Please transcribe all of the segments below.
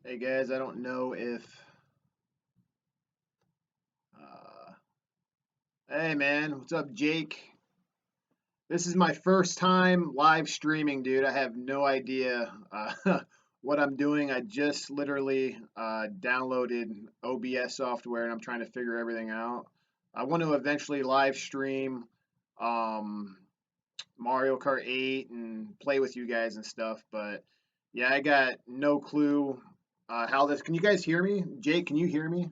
Hey guys, I don't know if. Hey man, what's up, Jake? This is my first time live streaming, dude. I have no idea what I'm doing. I just literally downloaded OBS software and I'm trying to figure everything out. I want to eventually live stream um, Mario Kart 8 and play with you guys and stuff, but yeah, I got no clue how this. Can you guys hear me? Jake, can you hear me?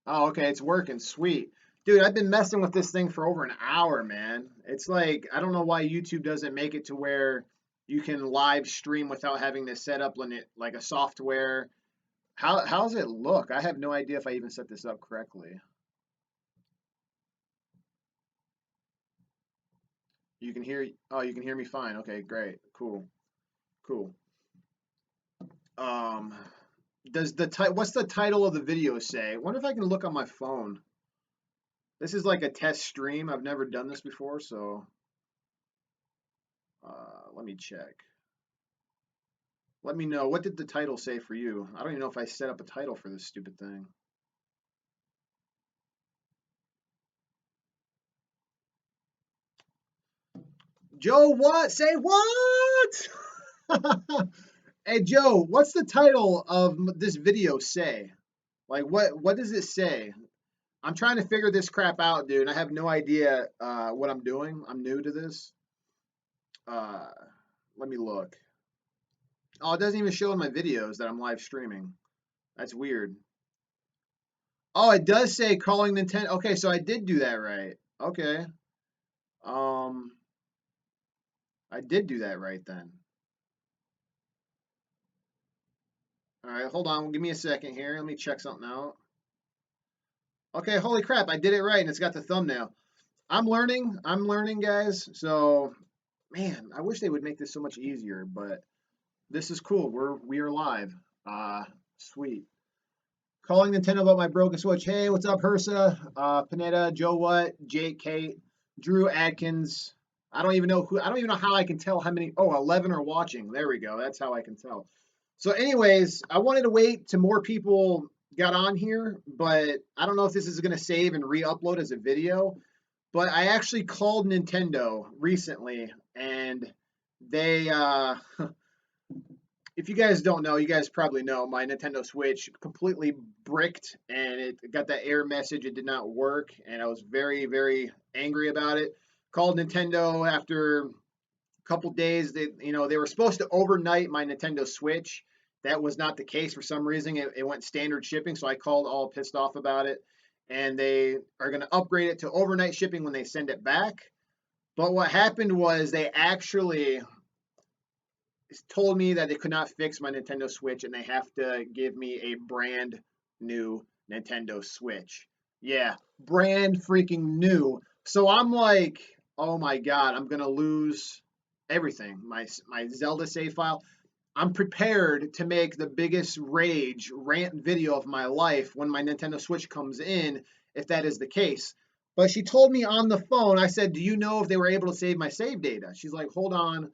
Oh, okay, it's working. Sweet. Dude, I've been messing with this thing for over an hour, man. It's like, I don't know why YouTube doesn't make it to where you can live stream without having to set up like a software. How's it look? I have no idea if I even set this up correctly. You can hear me fine. Okay, great. Cool. Cool. Um, what's the title of the video say? I wonder if I can look on my phone. This is like a test stream. I've never done this before, so let me check. Let me know. What did the title say for you? I don't even know if I set up a title for this stupid thing. Joe, what? Say what? Hey, Joe, what's the title of this video say? Like, what does it say? I'm trying to figure this crap out, dude. I have no idea what I'm doing. I'm new to this. Uh, Let me look. Oh, it doesn't even show in my videos that I'm live streaming. That's weird. Oh, it does say calling Nintendo. Okay, so I did do that right. Okay. Um, I did do that right then. All right, hold on. Give me a second here. Let me check something out. Okay, holy crap, I did it right, and it's got the thumbnail. I'm learning. I'm learning, guys. So, man, I wish they would make this so much easier, but this is cool. We are live. Sweet. Calling Nintendo about my broken Switch. Hey, what's up, Hersa? Panetta, Joe What, Jake, Kate, Drew Adkins. I don't even know who. I don't even know how I can tell how many. Oh, 11 are watching. There we go. That's how I can tell. So, anyways, I wanted to wait till more people got on here, but I don't know if this is going to save and re-upload as a video. But I actually called Nintendo recently, and they if you guys don't know, you guys probably know my Nintendo Switch completely bricked and it got that error message. It did not work, and I was very, very angry about it. Called Nintendo after a couple days. They were supposed to overnight my Nintendo Switch. That was not the case for some reason. It went standard shipping, so I called all pissed off about it. And they are going to upgrade it to overnight shipping when they send it back. But what happened was they actually told me that they could not fix my Nintendo Switch and they have to give me a brand new Nintendo Switch. Yeah, brand freaking new. So I'm like, oh my god, I'm gonna lose everything. My Zelda save file. I'm prepared to make the biggest rage rant video of my life when my Nintendo Switch comes in, if that is the case. But she told me on the phone, I said, do you know if they were able to save my save data? She's like, hold on,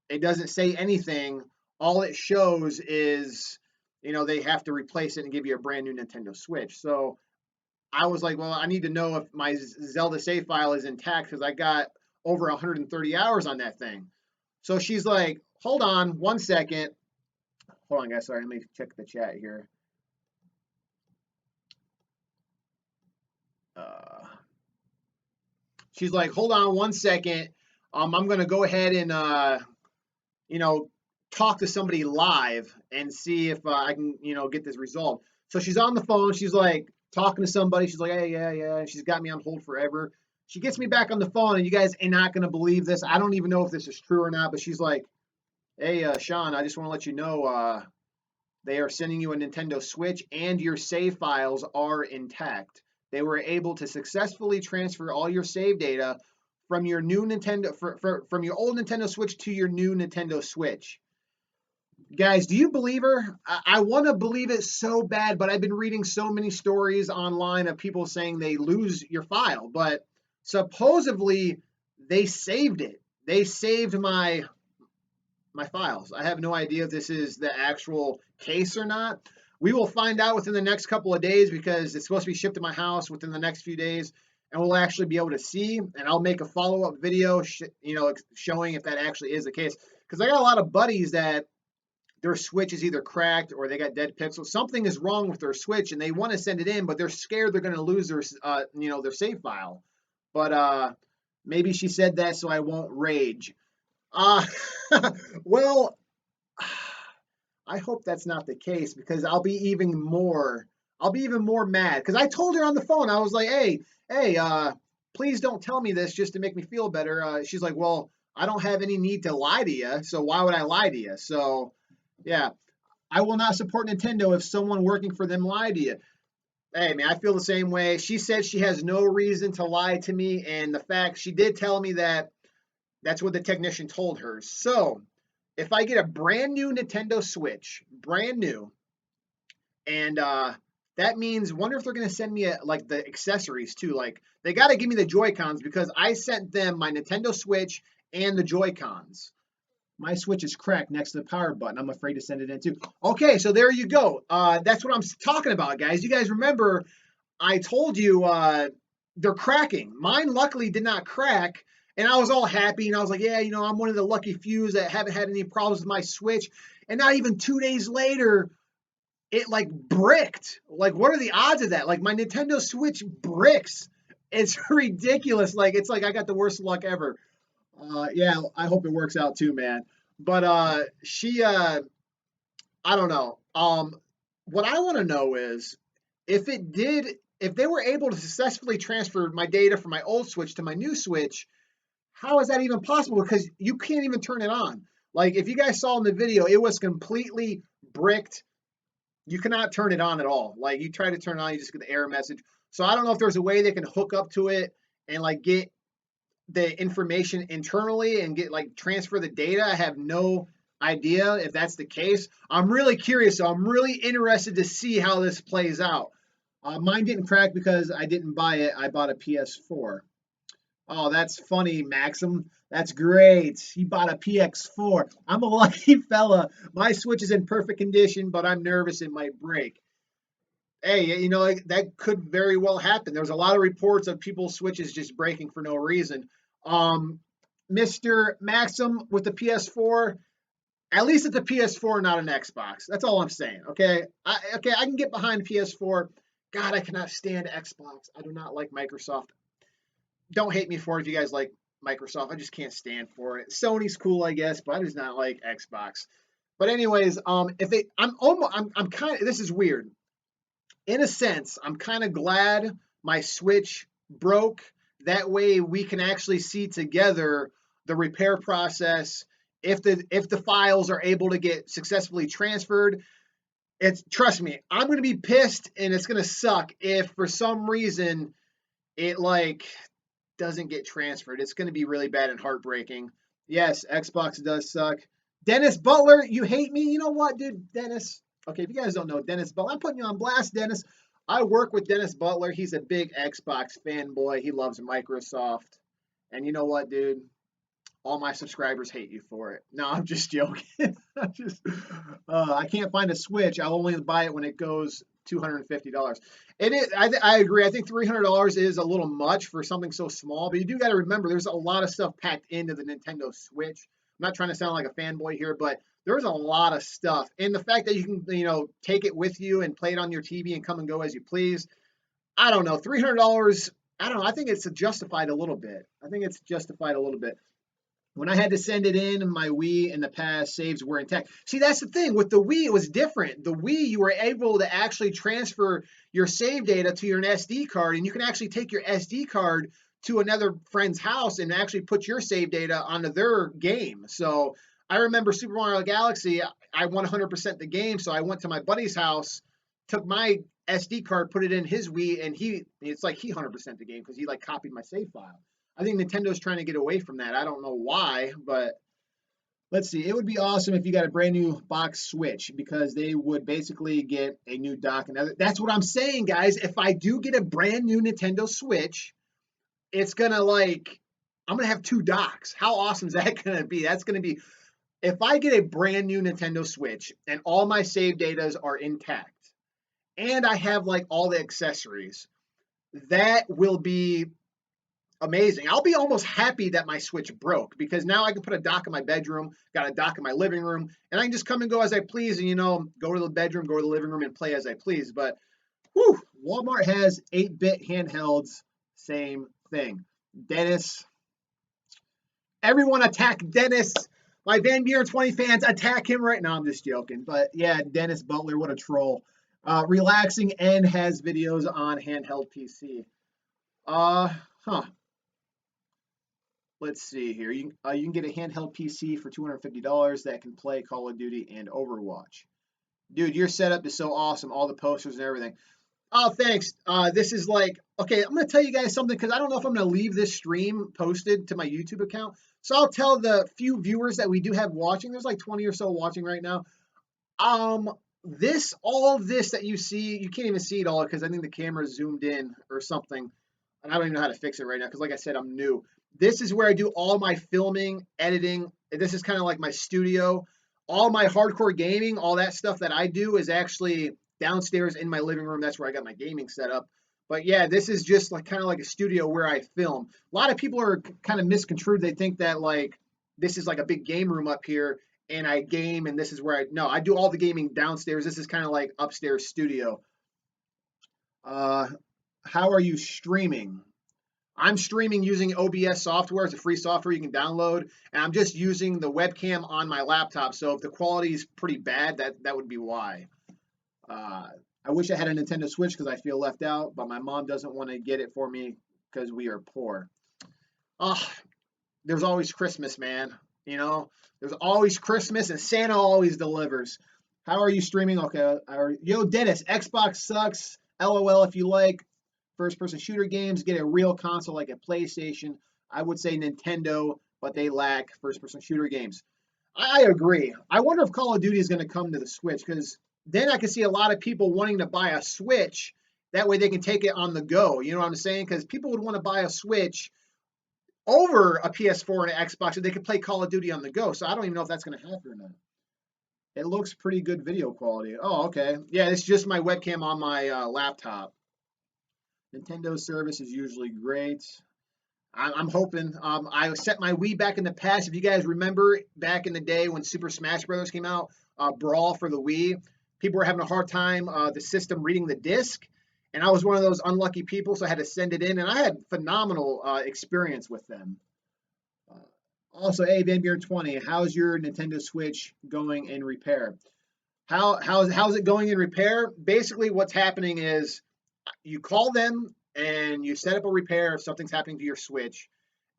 it doesn't say anything. All it shows is, they have to replace it and give you a brand new Nintendo Switch. So I was like, well, I need to know if my Zelda save file is intact because I got over 130 hours on that thing. So she's like, hold on one second. Hold on, guys. Sorry, let me check the chat here. Uh, she's like, hold on one second. I'm going to go ahead and you know, talk to somebody live and see if I can, get this resolved. So she's on the phone. She's like talking to somebody. She's like, hey, yeah, yeah. And she's got me on hold forever. She gets me back on the phone, and you guys are not going to believe this. I don't even know if this is true or not, but she's like, hey, Sean, I just want to let you know they are sending you a Nintendo Switch and your save files are intact. They were able to successfully transfer all your save data from your new from your old Nintendo Switch to your new Nintendo Switch. Guys, do you believe her? I want to believe it so bad, but I've been reading so many stories online of people saying they lose your file, but supposedly they saved it. They saved my my files. I have no idea if this is the actual case or not. We will find out within the next couple of days because it's supposed to be shipped to my house within the next few days, and we'll actually be able to see. And I'll make a follow-up video, showing if that actually is the case. Because I got a lot of buddies that their Switch is either cracked or they got dead pixels. Something is wrong with their Switch, and they want to send it in, but they're scared they're going to lose their save file. But maybe she said that so I won't rage. Uh, well, I hope that's not the case because I'll be even more mad because I told her on the phone. I was like, hey, please don't tell me this just to make me feel better. She's like, well, I don't have any need to lie to you, so why would I lie to you? So, yeah, I will not support Nintendo if someone working for them lied to you. Hey, man, I feel the same way. She said she has no reason to lie to me, and the fact she did tell me that that's what the technician told her. So, if I get a brand new Nintendo Switch, brand new, and that means, wonder if they're going to send me like the accessories too. Like they got to give me the Joy Cons because I sent them my Nintendo Switch and the Joy Cons. My Switch is cracked next to the power button. I'm afraid to send it in too. Okay, so there you go. That's what I'm talking about, guys. You guys remember I told you they're cracking. Mine luckily did not crack, and I was all happy, and I was like, yeah, I'm one of the lucky few that haven't had any problems with my Switch. And not even 2 days later, it like bricked. Like, what are the odds of that? Like, my Nintendo Switch bricks. It's ridiculous. Like, it's like I got the worst luck ever. Yeah, I hope it works out too, man. But I don't know. What I want to know is if they were able to successfully transfer my data from my old Switch to my new Switch, how is that even possible? Because you can't even turn it on. Like, if you guys saw in the video, it was completely bricked. You cannot turn it on at all. Like, you try to turn it on, you just get the error message. So I don't know if there's a way they can hook up to it and like get the information internally and get like transfer the data. I have no idea if that's the case. I'm really curious. So I'm really interested to see how this plays out. Mine didn't crack because I didn't buy it. I bought a PS4. Oh, that's funny, Maxim. That's great. He bought a PX4. I'm a lucky fella. My Switch is in perfect condition, but I'm nervous it might break. Hey, that could very well happen. There's a lot of reports of people's Switches just breaking for no reason. Um, Mr. Maxim with the PS4, at least it's a PS4, not an Xbox. That's all I'm saying. Okay, I can get behind PS4. God, I cannot stand Xbox. I do not like Microsoft. Don't hate me for it if you guys like Microsoft. I just can't stand for it. Sony's cool, I guess, but I just not like Xbox. But anyways, I'm kind of, this is weird. In a sense, I'm kind of glad my Switch broke. That way we can actually see together the repair process. If the files are able to get successfully transferred, trust me, I'm going to be pissed and it's going to suck if for some reason it like doesn't get transferred. It's going to be really bad and heartbreaking. Yes, Xbox does suck. Dennis Butler, you hate me? You know what, dude? Dennis. Okay, if you guys don't know Dennis Butler, I'm putting you on blast, Dennis. I work with Dennis Butler. He's a big Xbox fanboy. He loves Microsoft. And you know what, dude? All my subscribers hate you for it. No, I'm just joking. I can't find a Switch. I'll only buy it when it goes $250. It is. I agree. I think $300 is a little much for something so small. But you do got to remember, there's a lot of stuff packed into the Nintendo Switch. I'm not trying to sound like a fanboy here, but there's a lot of stuff. And the fact that you can, take it with you and play it on your TV and come and go as you please. I don't know. $300. I don't know. I think it's justified a little bit. When I had to send it in, my Wii in the past saves were intact. See, that's the thing. With the Wii, it was different. The Wii, you were able to actually transfer your save data to your SD card, and you can actually take your SD card to another friend's house and actually put your save data onto their game. So I remember Super Mario Galaxy, I 100% the game, so I went to my buddy's house, took my SD card, put it in his Wii, and it's like he 100% the game because he like copied my save file. I think Nintendo's trying to get away from that. I don't know why, but let's see. It would be awesome if you got a brand new box Switch because they would basically get a new dock. And that's what I'm saying, guys. If I do get a brand new Nintendo Switch, it's going to I'm going to have two docks. How awesome is that going to be? That's going to be, if I get a brand new Nintendo Switch and all my save datas are intact and I have like all the accessories, that will be amazing. I'll be almost happy that my Switch broke because now I can put a dock in my bedroom, got a dock in my living room, and I can just come and go as I please and, go to the bedroom, go to the living room and play as I please. But whew, Walmart has 8-bit handhelds, same thing. Dennis, everyone attack Dennis. My Van Buren 20 fans, attack him right now. I'm just joking. But yeah, Dennis Butler, what a troll. Relaxing N has videos on handheld PC. Huh. Let's see here. You can get a handheld PC for $250 that can play Call of Duty and Overwatch. Dude, your setup is so awesome. All the posters and everything. Oh, thanks. This is like, okay, I'm going to tell you guys something because I don't know if I'm going to leave this stream posted to my YouTube account. So I'll tell the few viewers that we do have watching. There's like 20 or so watching right now. All this that you see, you can't even see it all because I think the camera zoomed in or something. And I don't even know how to fix it right now because, like I said, I'm new. This is where I do all my filming, editing. This is kind of like my studio. All my hardcore gaming, all that stuff that I do is actually downstairs in my living room. That's where I got my gaming set up. But yeah, this is just like kind of like a studio where I film. A lot of people are kind of misconstrued. They think that like this is like a big game room up here and I game and this is where I do all the gaming downstairs. This is kind of like upstairs studio. How are you streaming? I'm streaming using OBS software. It's a free software you can download, and I'm just using the webcam on my laptop. So if the quality is pretty bad, that would be why. I wish I had a Nintendo Switch because I feel left out, but my mom doesn't want to get it for me because we are poor. There's always Christmas, man. There's always Christmas, and Santa always delivers. How are you streaming? Okay, yo, Dennis, Xbox sucks. LOL if you like first-person shooter games, get a real console like a PlayStation. I would say Nintendo, but they lack first-person shooter games. I agree. I wonder if Call of Duty is going to come to the Switch because then I can see a lot of people wanting to buy a Switch. That way they can take it on the go. You know what I'm saying? Because people would want to buy a Switch over a PS4 and an Xbox so they could play Call of Duty on the go. So I don't even know if that's going to happen or not. It looks pretty good video quality. Oh, okay. Yeah, it's just my webcam on my laptop. Nintendo service is usually great. I'm hoping. I set my Wii back in the past. If you guys remember back in the day when Super Smash Bros. Came out, Brawl for the Wii, people were having a hard time the system reading the disc. And I was one of those unlucky people, so I had to send it in. And I had phenomenal experience with them. Also, hey, Van Buren 20, how's your Nintendo Switch going in repair? How's it going in repair? Basically, what's happening is you call them and you set up a repair if something's happening to your Switch,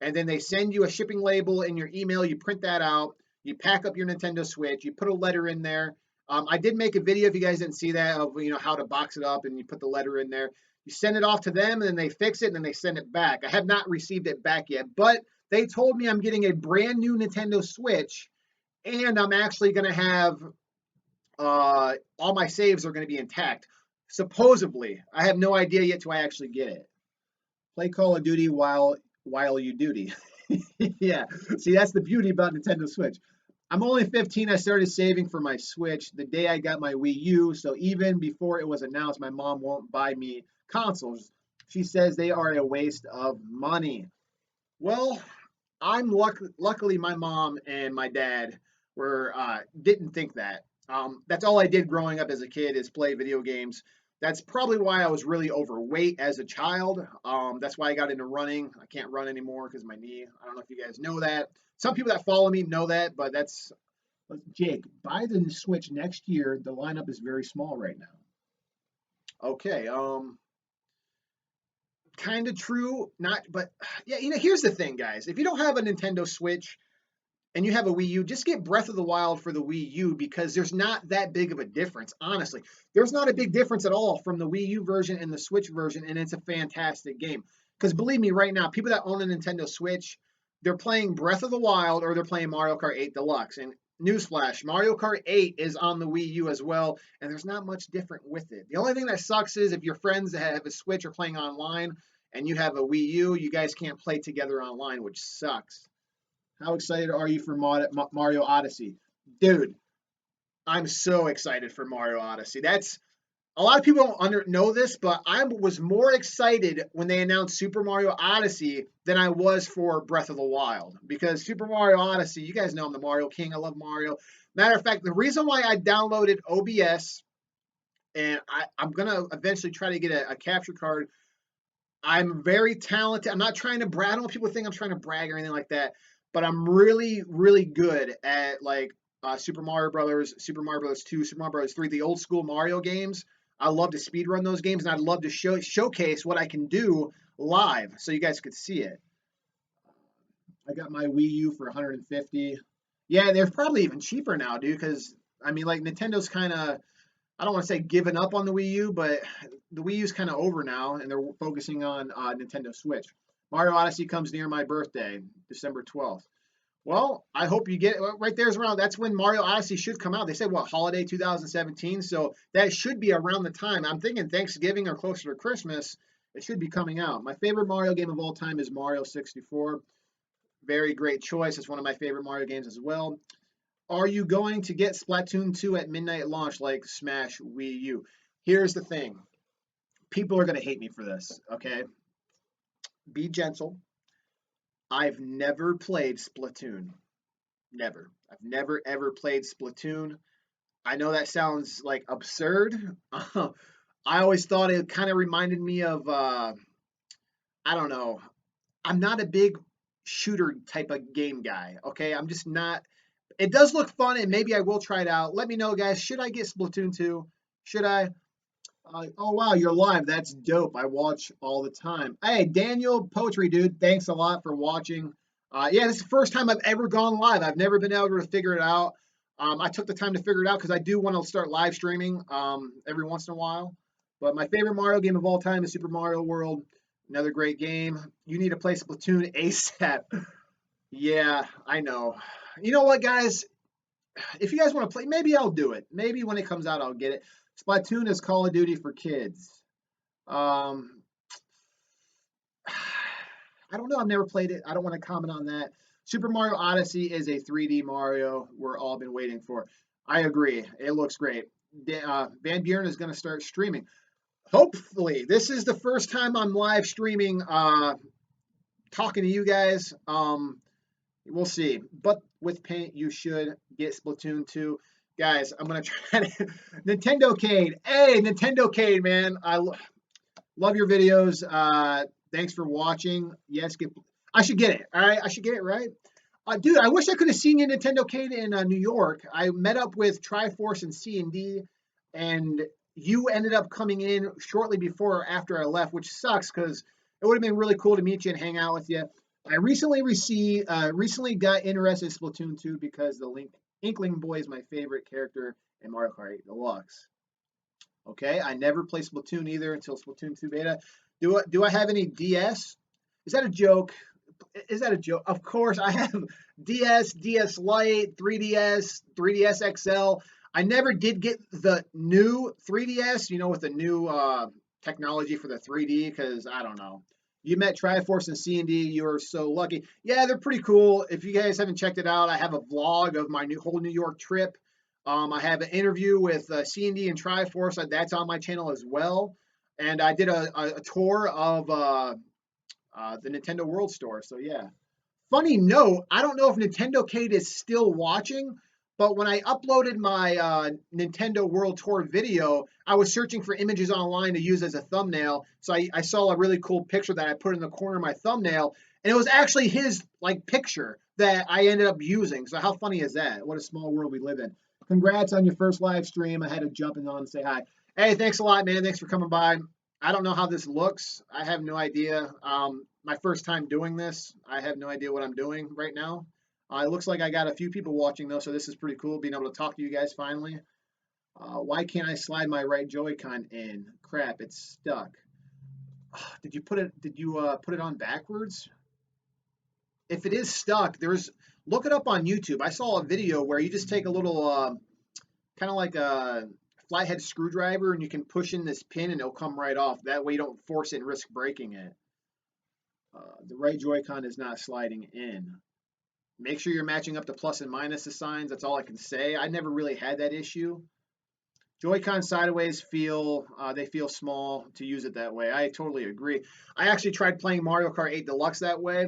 and then they send you a shipping label in your email. You print that out, you pack up your Nintendo Switch, you put a letter in there. I did make a video if you guys didn't see that of how to box it up, and you put the letter in there. You send it off to them, and then they fix it, and then they send it back. I have not received it back yet, but they told me I'm getting a brand new Nintendo Switch, and I'm actually going to have all my saves are going to be intact. Supposedly, I have no idea yet till I actually get it. Play Call of Duty while you duty. Yeah, see, that's the beauty about Nintendo Switch. I'm only 15. I started saving for my Switch the day I got my Wii U, so even before it was announced, my mom won't buy me consoles. She says they are a waste of money. Well, luckily my mom and my dad didn't think that. That's all I did growing up as a kid is play video games. That's probably why I was really overweight as a child. That's why I got into running. I can't run anymore because of my knee. I don't know if you guys know that. Some people that follow me know that, but that's Jake. Buy the Switch next year. The lineup is very small right now. Okay. Kind of true, not, but yeah. Here's the thing, guys. If you don't have a Nintendo Switch and you have a Wii U, just get Breath of the Wild for the Wii U because there's not that big of a difference, honestly. There's not a big difference at all from the Wii U version and the Switch version, and it's a fantastic game. Because believe me, right now, people that own a Nintendo Switch, they're playing Breath of the Wild or they're playing Mario Kart 8 Deluxe. And newsflash, Mario Kart 8 is on the Wii U as well, and there's not much different with it. The only thing that sucks is if your friends that have a Switch are playing online and you have a Wii U, you guys can't play together online, which sucks. How excited are you for Mario Odyssey? Dude, I'm so excited for Mario Odyssey. That's a lot of people don't know this, but I was more excited when they announced Super Mario Odyssey than I was for Breath of the Wild. Because Super Mario Odyssey, you guys know I'm the Mario King. I love Mario. Matter of fact, the reason why I downloaded OBS and I'm going to eventually try to get a capture card. I'm very talented. I'm not trying to brag. I don't want people to think I'm trying to brag or anything like that, but I'm really, really good at like Super Mario Brothers, Super Mario Brothers 2, Super Mario Brothers 3, the old school Mario games. I love to speed run those games, and I'd love to showcase what I can do live so you guys could see it. I got my Wii U for 150. Yeah, they're probably even cheaper now, dude. Because I mean, like Nintendo's kind of, I don't want to say giving up on the Wii U, but the Wii U's kind of over now, and they're focusing on Nintendo Switch. Mario Odyssey comes near my birthday, December 12th. Well, I hope you get it. Right there's around. That's when Mario Odyssey should come out. They said what, holiday 2017, so that should be around the time. I'm thinking Thanksgiving or closer to Christmas. It should be coming out. My favorite Mario game of all time is Mario 64. Very great choice. It's one of my favorite Mario games as well. Are you going to get Splatoon 2 at midnight launch like Smash Wii U? Here's the thing. People are going to hate me for this, okay? Be gentle. I've never played Splatoon. Never. I've never ever played Splatoon. I know that sounds like absurd. I always thought it kind of reminded me of I don't know. I'm not a big shooter type of game guy, okay? I'm just not. It does look fun, and maybe I will try it out. Let me know, guys. Should I get Splatoon 2? Should I? Oh, wow, you're live. That's dope. I watch all the time. Hey, Daniel Poetry, dude, thanks a lot for watching. Yeah, this is the first time I've ever gone live. I've never been able to figure it out. I took the time to figure it out because I do want to start live streaming every once in a while. But my favorite Mario game of all time is Super Mario World. Another great game. You need to play Splatoon ASAP. Yeah, I know. You know what, guys? If you guys want to play, maybe I'll do it. Maybe when it comes out, I'll get it. Splatoon is Call of Duty for kids. Um, I don't know. I've never played it. I don't want to comment on that. Super Mario Odyssey is a 3D Mario we're all been waiting for. I agree. It looks great. Van Buren is going to start streaming. Hopefully, this is the first time I'm live streaming, talking to you guys. We'll see. But with paint, you should get Splatoon 2. Guys, I'm going to try to. Nintendo Cade. Hey, Nintendo Cade, man. Love your videos. Thanks for watching. Yes, I should get it. All right. I should get it, right? Dude, I wish I could have seen you, Nintendo Cade, in New York. I met up with Triforce and C&D, and you ended up coming in shortly before or after I left, which sucks because it would have been really cool to meet you and hang out with you. I recently got interested in Splatoon 2 because the Inkling Boy is my favorite character in Mario Kart 8 Deluxe. Okay, I never played Splatoon either until Splatoon 2 beta. Do I have any DS? Is that a joke? Is that a joke? Of course, I have DS, DS Lite, 3DS, 3DS XL. I never did get the new 3DS, with the new technology for the 3D, because I don't know. You met Triforce and C&D. You are so lucky. Yeah, they're pretty cool. If you guys haven't checked it out, I have a vlog of my whole New York trip. I have an interview with C&D and Triforce. That's on my channel as well. And I did a tour of the Nintendo World Store. So yeah. Funny note, I don't know if Nintendo Kate is still watching, but when I uploaded my Nintendo World Tour video, I was searching for images online to use as a thumbnail. So I saw a really cool picture that I put in the corner of my thumbnail, and it was actually his picture that I ended up using. So how funny is that? What a small world we live in. Congrats on your first live stream. I had to jump in on and say hi. Hey, thanks a lot, man. Thanks for coming by. I don't know how this looks. I have no idea. My first time doing this. I have no idea what I'm doing right now. It looks like I got a few people watching though, so this is pretty cool being able to talk to you guys finally. Why can't I slide my right Joy-Con in? Crap, it's stuck. Did you put it? Did you put it on backwards? If it is stuck, look it up on YouTube. I saw a video where you just take a little kind of like a flathead screwdriver and you can push in this pin and it'll come right off. That way you don't force it and risk breaking it. The right Joy-Con is not sliding in. Make sure you're matching up the plus and minus the signs. That's all I can say. I never really had that issue. Joy-Con sideways feel they feel small to use it that way. I totally agree. I actually tried playing Mario Kart 8 Deluxe that way,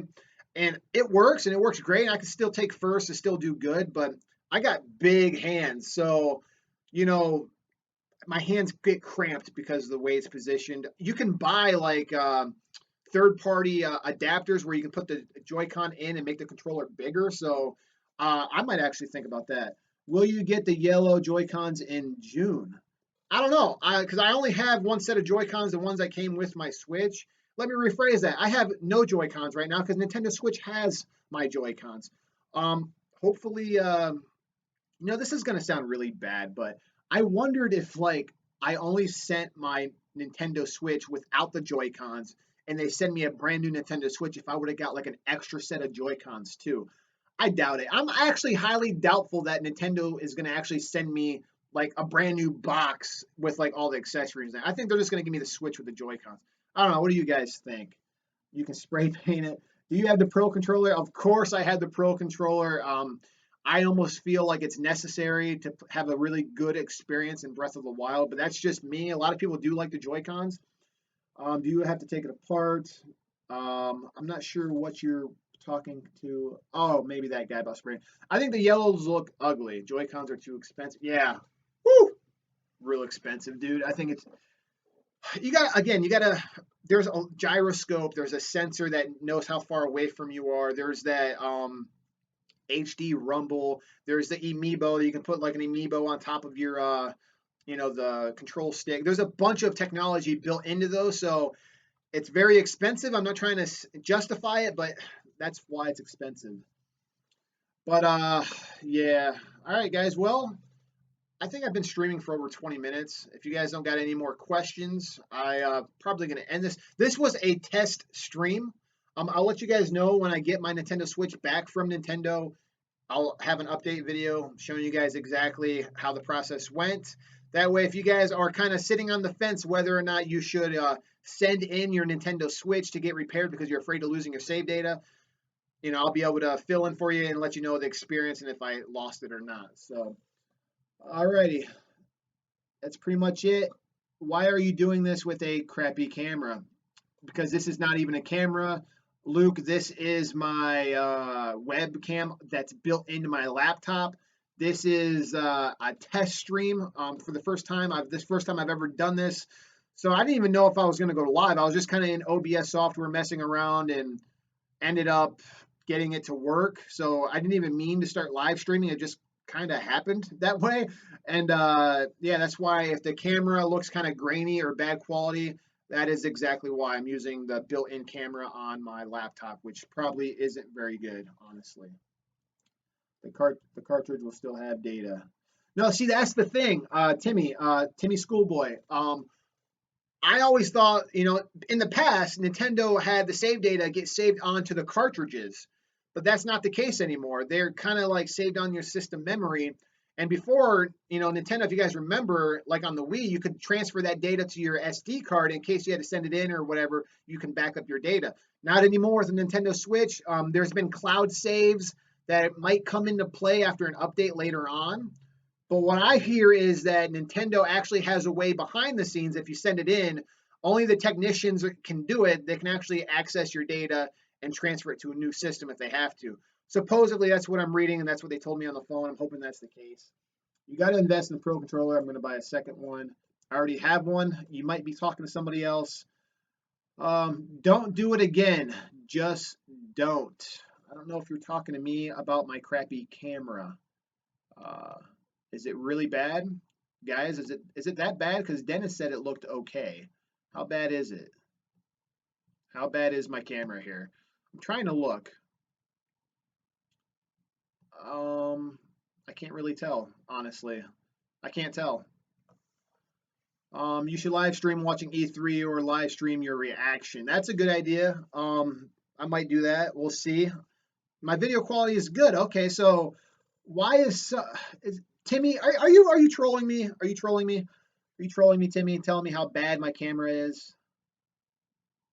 and it works great. I can still take first and still do good, but I got big hands, so you know my hands get cramped because of the way it's positioned. You can buy like third-party adapters where you can put the Joy-Con in and make the controller bigger. So I might actually think about that. Will you get the yellow Joy-Cons in June? I don't know, because I only have one set of Joy-Cons, the ones that came with my Switch. Let me rephrase that. I have no Joy-Cons right now because Nintendo Switch has my Joy-Cons. Hopefully, this is going to sound really bad, but I wondered if like I only sent my Nintendo Switch without the Joy-Cons and they send me a brand new Nintendo Switch if I would have got like an extra set of Joy-Cons too. I doubt it. I'm actually highly doubtful that Nintendo is going to actually send me like a brand new box with like all the accessories. I think they're just going to give me the Switch with the Joy-Cons. I don't know. What do you guys think? You can spray paint it. Do you have the Pro controller? Of course, I had the Pro controller. I almost feel like it's necessary to have a really good experience in Breath of the Wild, but that's just me. A lot of people do like the Joy Cons. Do you have to take it apart? I'm not sure what you're talking to. Oh, maybe that guy about spraying. I think the yellows look ugly. Joy Cons are too expensive. Yeah. Woo! Real expensive, dude. I think it's you gotta there's a gyroscope, there's a sensor that knows how far away from you are. There's that HD rumble. There's the amiibo. You can put like an amiibo on top of your the control stick. There's a bunch of technology built into those, so it's very expensive. I'm not trying to justify it, but that's why it's expensive. But yeah. All right, guys. Well, I think I've been streaming for over 20 minutes. If you guys don't got any more questions, I probably going to end this. This was a test stream. I'll let you guys know when I get my Nintendo Switch back from Nintendo. I'll have an update video showing you guys exactly how the process went. That way, if you guys are kind of sitting on the fence whether or not you should send in your Nintendo Switch to get repaired because you're afraid of losing your save data, I'll be able to fill in for you and let you know the experience and if I lost it or not. So, alrighty, that's pretty much it. Why are you doing this with a crappy camera? Because this is not even a camera. Luke, this is my webcam that's built into my laptop. This is a test stream for the first time. First time I've ever done this. So I didn't even know if I was going to go live. I was just kind of in OBS software messing around and ended up getting it to work. So I didn't even mean to start live streaming. It just kind of happened that way. And yeah, that's why if the camera looks kind of grainy or bad quality, that is exactly why I'm using the built-in camera on my laptop, which probably isn't very good, honestly. The cartridge will still have data. No, see, that's the thing, Timmy Schoolboy. I always thought, in the past, Nintendo had the save data get saved onto the cartridges, but that's not the case anymore. They're kind of like saved on your system memory. And before, Nintendo, if you guys remember, like on the Wii, you could transfer that data to your SD card in case you had to send it in or whatever. You can back up your data. Not anymore with the Nintendo Switch. There's been cloud saves that might come into play after an update later on. But what I hear is that Nintendo actually has a way behind the scenes. If you send it in, only the technicians can do it. They can actually access your data and transfer it to a new system if they have to. Supposedly, that's what I'm reading, and that's what they told me on the phone. I'm hoping that's the case. You got to invest in the Pro Controller. I'm going to buy a second one. I already have one. You might be talking to somebody else. Don't do it again. Just don't. I don't know if you're talking to me about my crappy camera. Is it really bad? Guys, is it that bad? Because Dennis said it looked okay. How bad is it? How bad is my camera here? I'm trying to look. I can't really tell, honestly. I can't tell. You should live stream watching E3 or live stream your reaction. That's a good idea. I might do that. We'll see. My video quality is good. Okay, so why is Timmy? Are you trolling me? Are you trolling me? Are you trolling me, Timmy? Telling me how bad my camera is.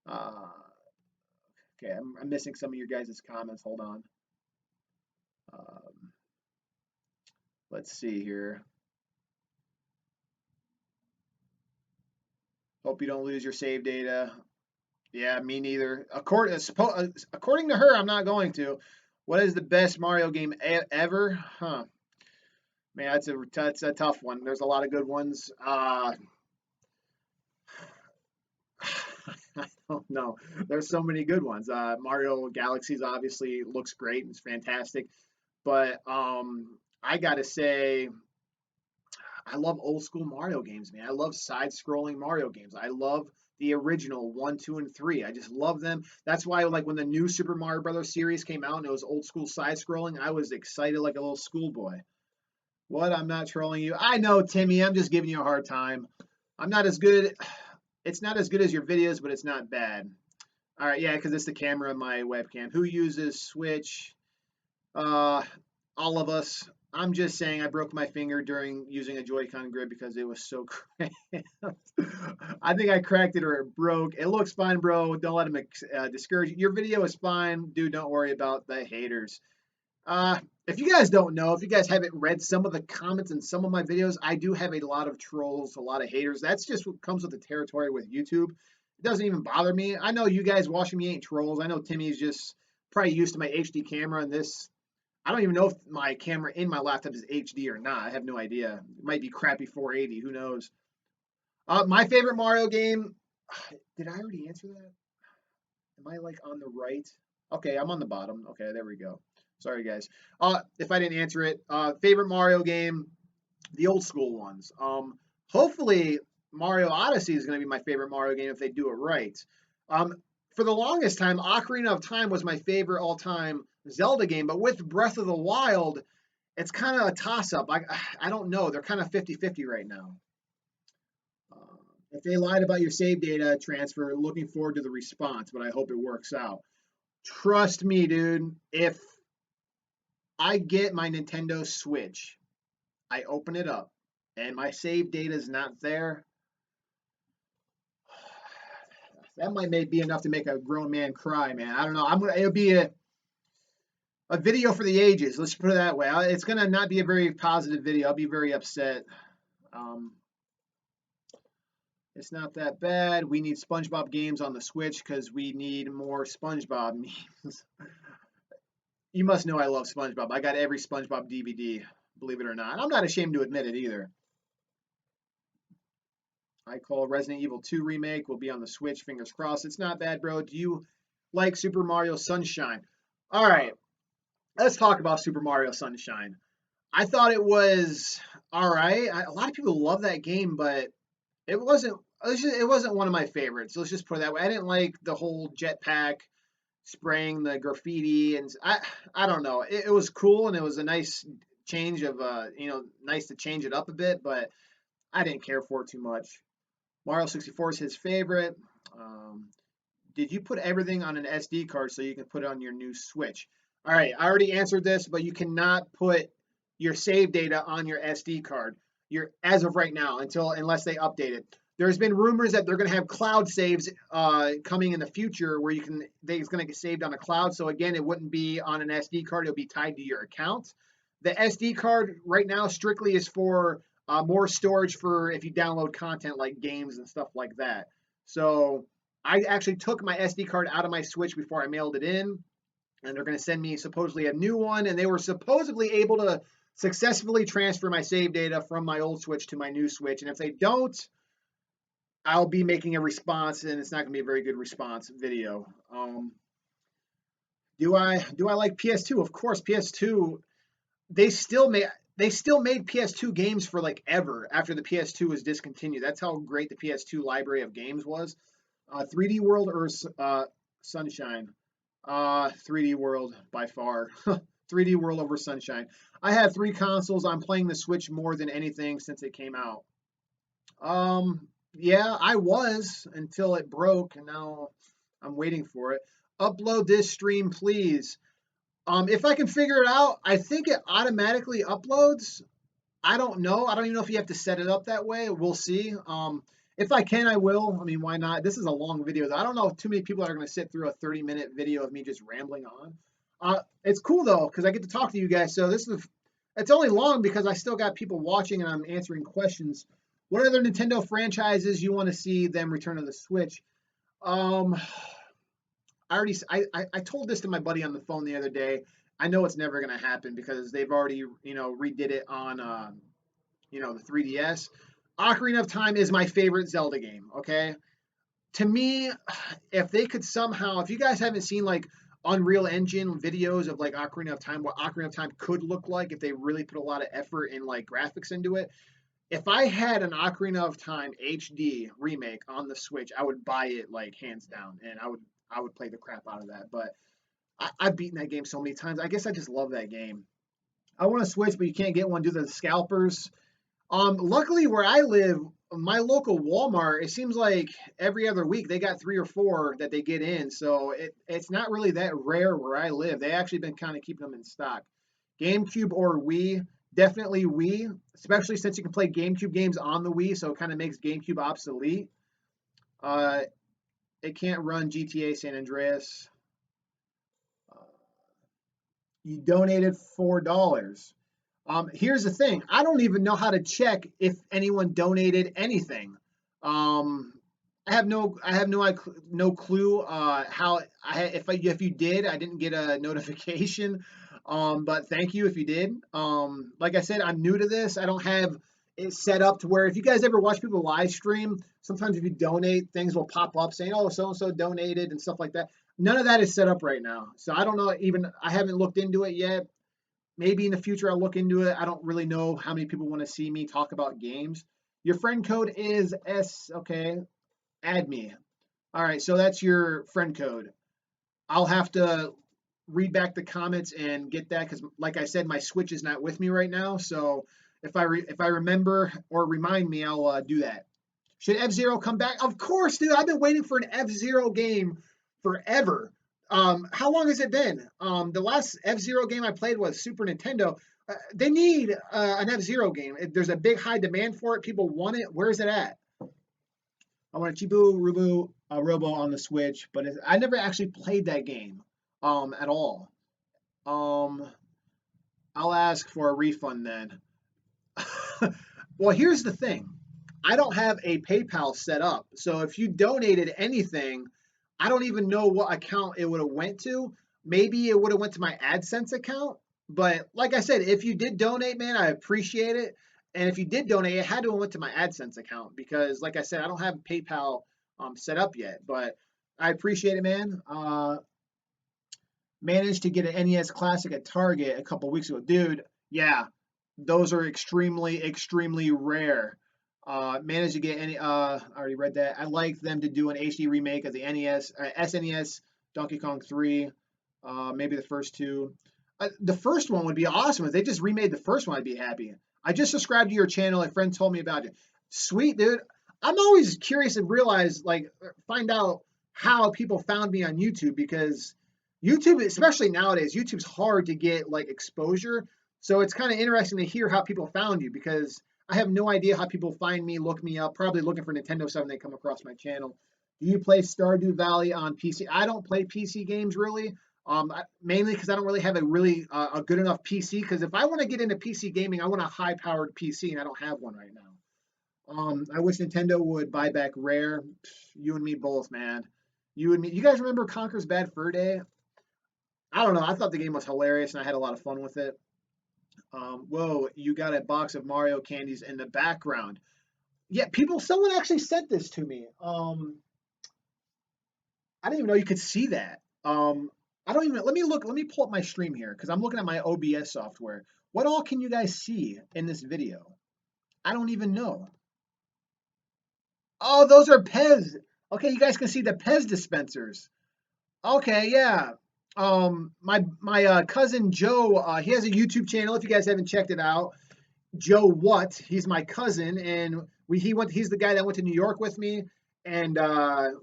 Okay, I'm missing some of your guys' comments. Hold on. Um, let's see here. Hope you don't lose your save data. Yeah, me neither. According to her, I'm not going to. What is the best Mario game ever? Huh. Man, that's a tough one. There's a lot of good ones. I don't know. There's so many good ones. Mario Galaxies obviously looks great. It's fantastic. But I gotta say, I love old school Mario games, man. I love side scrolling Mario games. I love the original 1, 2, and 3. I just love them. That's why, like, when the new Super Mario Brothers series came out and it was old school side scrolling, I was excited like a little schoolboy. What? I'm not trolling you. I know, Timmy. I'm just giving you a hard time. I'm not as good. It's not as good as your videos, but it's not bad. All right, yeah, because it's the camera of my webcam. Who uses Switch? Uh, all of us. I'm just saying I broke my finger during using a Joy-Con grip because it was so cramped. I think I cracked it or it broke. It looks fine, bro. Don't let them discourage you. Your video is fine, dude. Don't worry about the haters. If you guys don't know, if you guys haven't read some of the comments in some of my videos, I do have a lot of trolls, a lot of haters. That's just what comes with the territory with YouTube. It doesn't even bother me. I know you guys watching me ain't trolls. I know Timmy's just probably used to my HD camera and this. I don't even know if my camera in my laptop is HD or not. I have no idea. It might be crappy 480. Who knows? My favorite Mario game. Did I already answer that? Am I like on the right? Okay, I'm on the bottom. Okay, there we go. Sorry, guys. If I didn't answer it, favorite Mario game, the old school ones. Hopefully Mario Odyssey is going to be my favorite Mario game if they do it right. Um, for the longest time, Ocarina of Time was my favorite all-time Zelda game, but with Breath of the Wild, it's kind of a toss-up. I don't know. They're kind of 50-50 right now. Uh, if they lied about your save data transfer, looking forward to the response, but I hope it works out. Trust me, dude. If I get my Nintendo Switch, I open it up, and my save data is not there, that might be enough to make a grown man cry, man. I don't know. It'll be a video for the ages. Let's put it that way. It's gonna not be a very positive video. I'll be very upset. Um, it's not that bad. We need SpongeBob games on the Switch because we need more SpongeBob memes. You must know I love SpongeBob. I got every SpongeBob DVD, believe it or not. I'm not ashamed to admit it either. I call Resident Evil 2 remake will be on the Switch. Fingers crossed. It's not bad, bro. Do you like Super Mario Sunshine? All right, let's talk about Super Mario Sunshine. I thought it was all right. A lot of people love that game, but it wasn't. It wasn't one of my favorites. Let's just put it that way. I didn't like the whole jetpack spraying the graffiti, and I don't know. It was cool and it was a nice change of nice to change it up a bit, but I didn't care for it too much. Mario 64 is his favorite. Um, did you put everything on an SD card so you can put it on your new Switch? All right, I already answered this, but you cannot put your save data on your SD card. You're as of right now unless they update it. There's been rumors that they're going to have cloud saves coming in the future where it's going to get saved on a cloud. So again, it wouldn't be on an SD card; it'll be tied to your account. The SD card right now strictly is for more storage for if you download content like games and stuff like that. So I actually took my SD card out of my Switch before I mailed it in, and they're going to send me supposedly a new one. And they were supposedly able to successfully transfer my save data from my old Switch to my new Switch. And if they don't, I'll be making a response, and it's not going to be a very good response video. Do I like PS2? Of course, PS2. They still made PS2 games for like ever after the PS2 was discontinued. That's how great the PS2 library of games was. 3D World or Sunshine? 3D World by far. 3D World over Sunshine. I have 3 consoles. I'm playing the Switch more than anything since it came out. Yeah, I was until it broke, and now I'm waiting for it. Upload this stream, please. If I can figure it out, I think it automatically uploads. I don't know. I don't even know if you have to set it up that way. We'll see. If I can, I will. I mean, why not? This is a long video. I don't know if too many people are going to sit through a 30-minute video of me just rambling on. It's cool though because I get to talk to you guys. So it's only long because I still got people watching and I'm answering questions. What other Nintendo franchises you want to see them return to the Switch? Um, I told this to my buddy on the phone the other day. I know it's never going to happen because they've already redid it on the 3DS. Ocarina of Time is my favorite Zelda game. Okay, to me, if they could somehow, if you guys haven't seen like Unreal Engine videos of like Ocarina of Time, what Ocarina of Time could look like if they really put a lot of effort and like graphics into it. If I had an Ocarina of Time HD remake on the Switch, I would buy it like hands down, and I would play the crap out of that. But I've beaten that game so many times. I guess I just love that game. I want to Switch, but you can't get one due to the scalpers. Luckily where I live, my local Walmart, it seems like every other week they got 3 or 4 that they get in. So it's not really that rare where I live. They actually been kind of keeping them in stock. GameCube or Wii, definitely Wii, especially since you can play GameCube games on the Wii, so it kind of makes GameCube obsolete. Uh, it can't run GTA San Andreas. Uh, you donated $4. Here's the thing. I don't even know how to check if anyone donated anything. Um, I have no clue how if you did, I didn't get a notification. But thank you if you did. Like I said, I'm new to this. I don't have it set up to where if you guys ever watch people live stream, sometimes if you donate, things will pop up saying, "Oh, so and so donated" and stuff like that. None of that is set up right now, so I don't know. Even I haven't looked into it yet. Maybe in the future I'll look into it. I don't really know how many people want to see me talk about games. Your friend code is S. Okay, add me. All right, so that's your friend code. I'll have to read back the comments and get that because, like I said, my Switch is not with me right now. So if I remember or remind me, I'll do that. Should F Zero come back? Of course, dude. I've been waiting for an F Zero game forever. How long has it been? The last F Zero game I played was Super Nintendo. They need an F Zero game. There's a big high demand for it. People want it. Where's it at? I want a Chibu Rubu Robo on the Switch, but I never actually played that game at all. Um, I'll ask for a refund then. Well, here's the thing. I don't have a PayPal set up. So if you donated anything, I don't even know what account it would have went to. Maybe it would have went to my AdSense account. But like I said, if you did donate, man, I appreciate it. And if you did donate, it had to have went to my AdSense account because, like I said, I don't have PayPal set up yet. But I appreciate it, man. Managed to get an NES Classic at Target a couple weeks ago, dude. Yeah, those are extremely, extremely rare. Managed to get any. I already read that. I'd like them to do an HD remake of the NES, SNES, Donkey Kong 3, maybe the first two. The first one would be awesome. If they just remade the first one, I'd be happy. I just subscribed to your channel. A friend told me about it. Sweet, dude. I'm always curious to realize, like, find out how people found me on YouTube because YouTube, especially nowadays, YouTube's hard to get like exposure. So it's kind of interesting to hear how people found you because I have no idea how people find me, look me up, probably looking for Nintendo stuff when they come across my channel. Do you play Stardew Valley on PC? I don't play PC games really, mainly because I don't really have a good enough PC. Because if I want to get into PC gaming, I want a high-powered PC, and I don't have one right now. I wish Nintendo would buy back Rare. You and me both, man. You and me. You guys remember Conker's Bad Fur Day? I don't know. I thought the game was hilarious, and I had a lot of fun with it. Whoa, you got a box of Mario candies in the background. Yeah, someone actually sent this to me. I didn't even know you could see that. I don't even, let me pull up my stream here because I'm looking at my OBS software. What all can you guys see in this video? I don't even know. Oh, those are Pez. Okay, you guys can see the Pez dispensers. Okay, yeah. My cousin Joe, he has a YouTube channel. If you guys haven't checked it out, Joe What? He's my cousin, and he's the guy that went to New York with me, and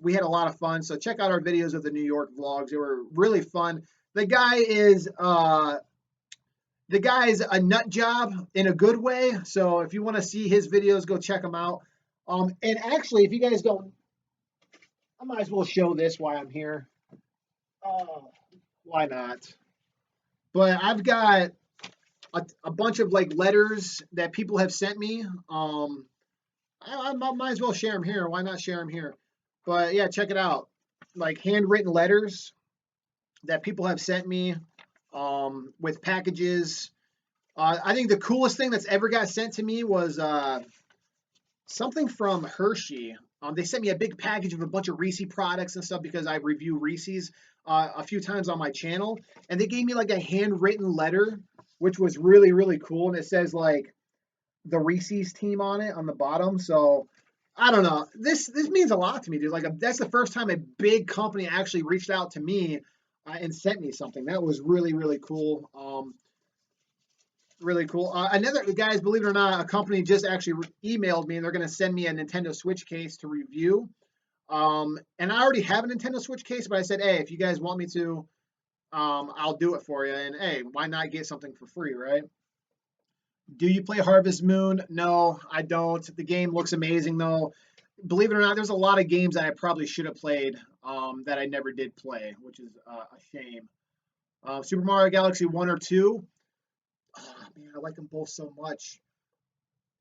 we had a lot of fun. So check out our videos of the New York vlogs; they were really fun. The guy is a nut job in a good way. So if you want to see his videos, go check them out. And actually, if you guys don't, I might as well show this while I'm here. Uh, why not? But I've got a bunch of like letters that people have sent me. I might as well share them here. Why not share them here? But yeah, check it out. Like handwritten letters that people have sent me with packages. I think the coolest thing that's ever got sent to me was something from Hershey. They sent me a big package of a bunch of Reese products and stuff because I review Reese's a few times on my channel, and they gave me like a handwritten letter, which was really really cool, and it says like the Reese's team on it on the bottom. So I don't know. This means a lot to me, dude. Like that's the first time a big company actually reached out to me and sent me something. That was really really cool. Really cool. Another guys, believe it or not, a company just actually emailed me and they're going to send me a Nintendo Switch case to review. And I already have a Nintendo Switch case, but I said, hey, if you guys want me to, I'll do it for you. And hey, why not get something for free, right? Do you play Harvest Moon? No, I don't. The game looks amazing though. Believe it or not, there's a lot of games that I probably should have played that I never did play, which is a shame. Super Mario Galaxy 1 or 2. Oh, man, I like them both so much.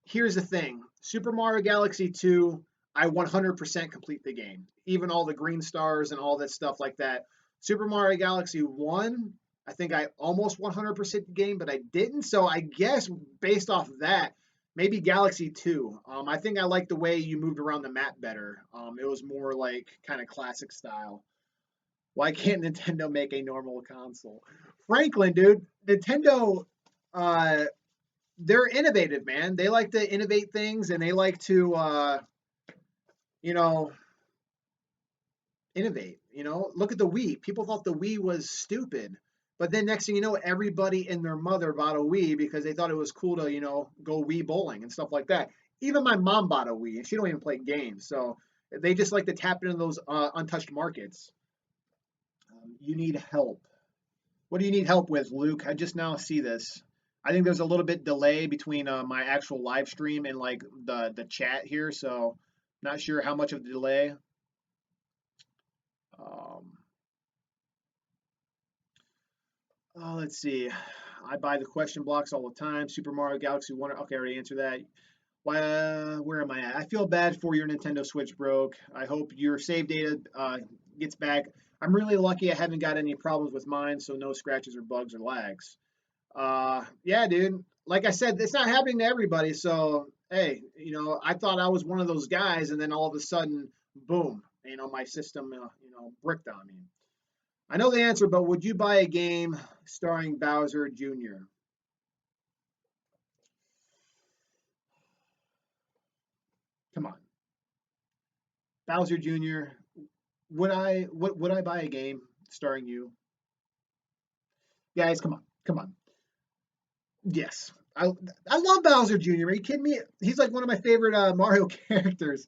Here's the thing. Super Mario Galaxy 2, I 100% complete the game. Even all the green stars and all that stuff like that. Super Mario Galaxy 1, I think I almost 100% the game, but I didn't. So I guess based off of that, maybe Galaxy 2. I think I like the way you moved around the map better. It was more like kind of classic style. Why can't Nintendo make a normal console? Franklin, dude, Nintendo uh, they're innovative, man. They like to innovate things and they like to, you know, innovate. Look at the Wii. People thought the Wii was stupid, but then next thing you know, everybody and their mother bought a Wii because they thought it was cool to, go Wii bowling and stuff like that. Even my mom bought a Wii, and she don't even play games, so they just like to tap into those untouched markets. You need help. What do you need help with, Luke? I just now see this. I think there's a little bit delay between my actual live stream and like the chat here, so not sure how much of the delay. Um, let's see. I buy the question blocks all the time. Super Mario Galaxy 1. Okay, I already answered that. Why? Where am I at? I feel bad for your Nintendo Switch broke. I hope your save data gets back. I'm really lucky I haven't got any problems with mine, so no scratches or bugs or lags. Yeah, dude. Like I said, it's not happening to everybody. So, hey, I thought I was one of those guys, and then all of a sudden, boom, my system, bricked on me. I know the answer, but would you buy a game starring Bowser Jr.? Come on, Bowser Jr. Would I buy a game starring you? Guys, come on, come on. Yes, I love Bowser Jr. Are you kidding me? He's like one of my favorite Mario characters.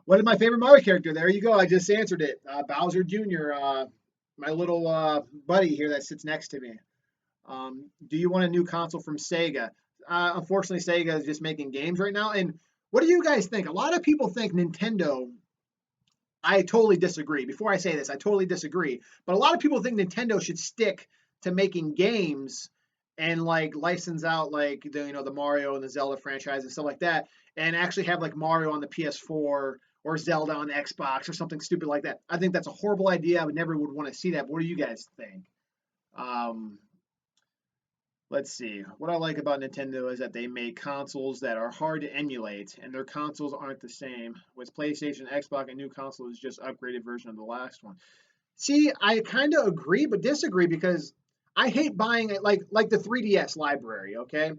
What is my favorite Mario character? There you go. I just answered it. Bowser Jr., my little buddy here that sits next to me. Do you want a new console from Sega? Unfortunately, Sega is just making games right now. And what do you guys think? A lot of people think Nintendo. I totally disagree. Before I say this, I totally disagree. But a lot of people think Nintendo should stick to making games and like license out like the Mario and the Zelda franchise and stuff like that, and actually have like Mario on the PS4 or Zelda on the Xbox or something stupid like that. I think that's a horrible idea. I would never would want to see that. But what do you guys think? Um, let's see. What I like about Nintendo is that they make consoles that are hard to emulate, and their consoles aren't the same. With PlayStation, Xbox, a new console is just upgraded version of the last one. See, I kind of agree, but disagree because I hate buying it like the 3DS library. Okay,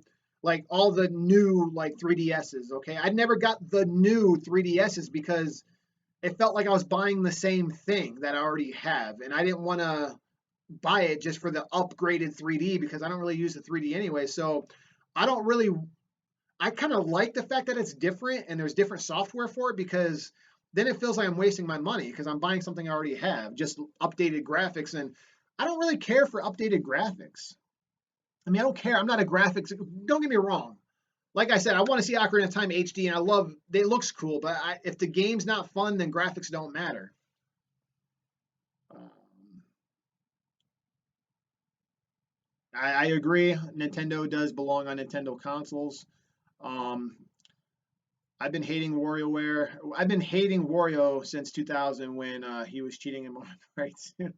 like all the new like 3DSs. Okay, I never got the new 3DSs because it felt like I was buying the same thing that I already have, and I didn't want to buy it just for the upgraded 3D because I don't really use the 3D anyway. So I don't really. I kind of like the fact that it's different and there's different software for it because then it feels like I'm wasting my money because I'm buying something I already have, just updated graphics, and I don't really care for updated graphics. I mean, I don't care. I'm not a graphics. Don't get me wrong. Like I said, I want to see Ocarina of Time HD, and I love it looks cool. But if the game's not fun, then graphics don't matter. Um, I agree. Nintendo does belong on Nintendo consoles. Um, I've been hating WarioWare. I've been hating Wario since 2000 when he was cheating in Mario Kart.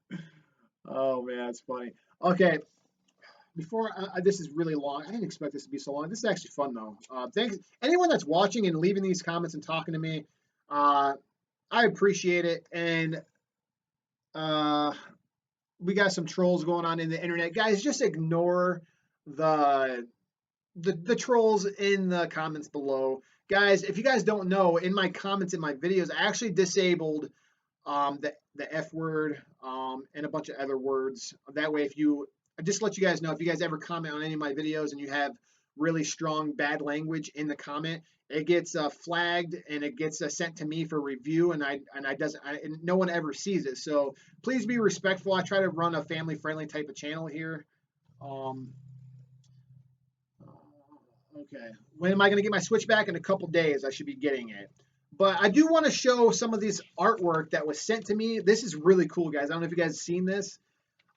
Oh man, that's funny. Okay, before this is really long. I didn't expect this to be so long. This is actually fun though. Thanks anyone that's watching and leaving these comments and talking to me. Uh, I appreciate it. And uh, we got some trolls going on in the internet, guys. Just ignore the the trolls in the comments below. Guys, if you guys don't know, in my comments in my videos, I actually disabled the F word and a bunch of other words. That way, if you I just let you guys know if you guys ever comment on any of my videos and you have really strong bad language in the comment, it gets flagged and it gets sent to me for review, and I doesn't and no one ever sees it. So please be respectful. I try to run a family friendly type of channel here. Um, Okay. When am I going to get my Switch back? In a couple days, I should be getting it. But I do want to show some of this artwork that was sent to me. This is really cool, guys. I don't know if you guys have seen this.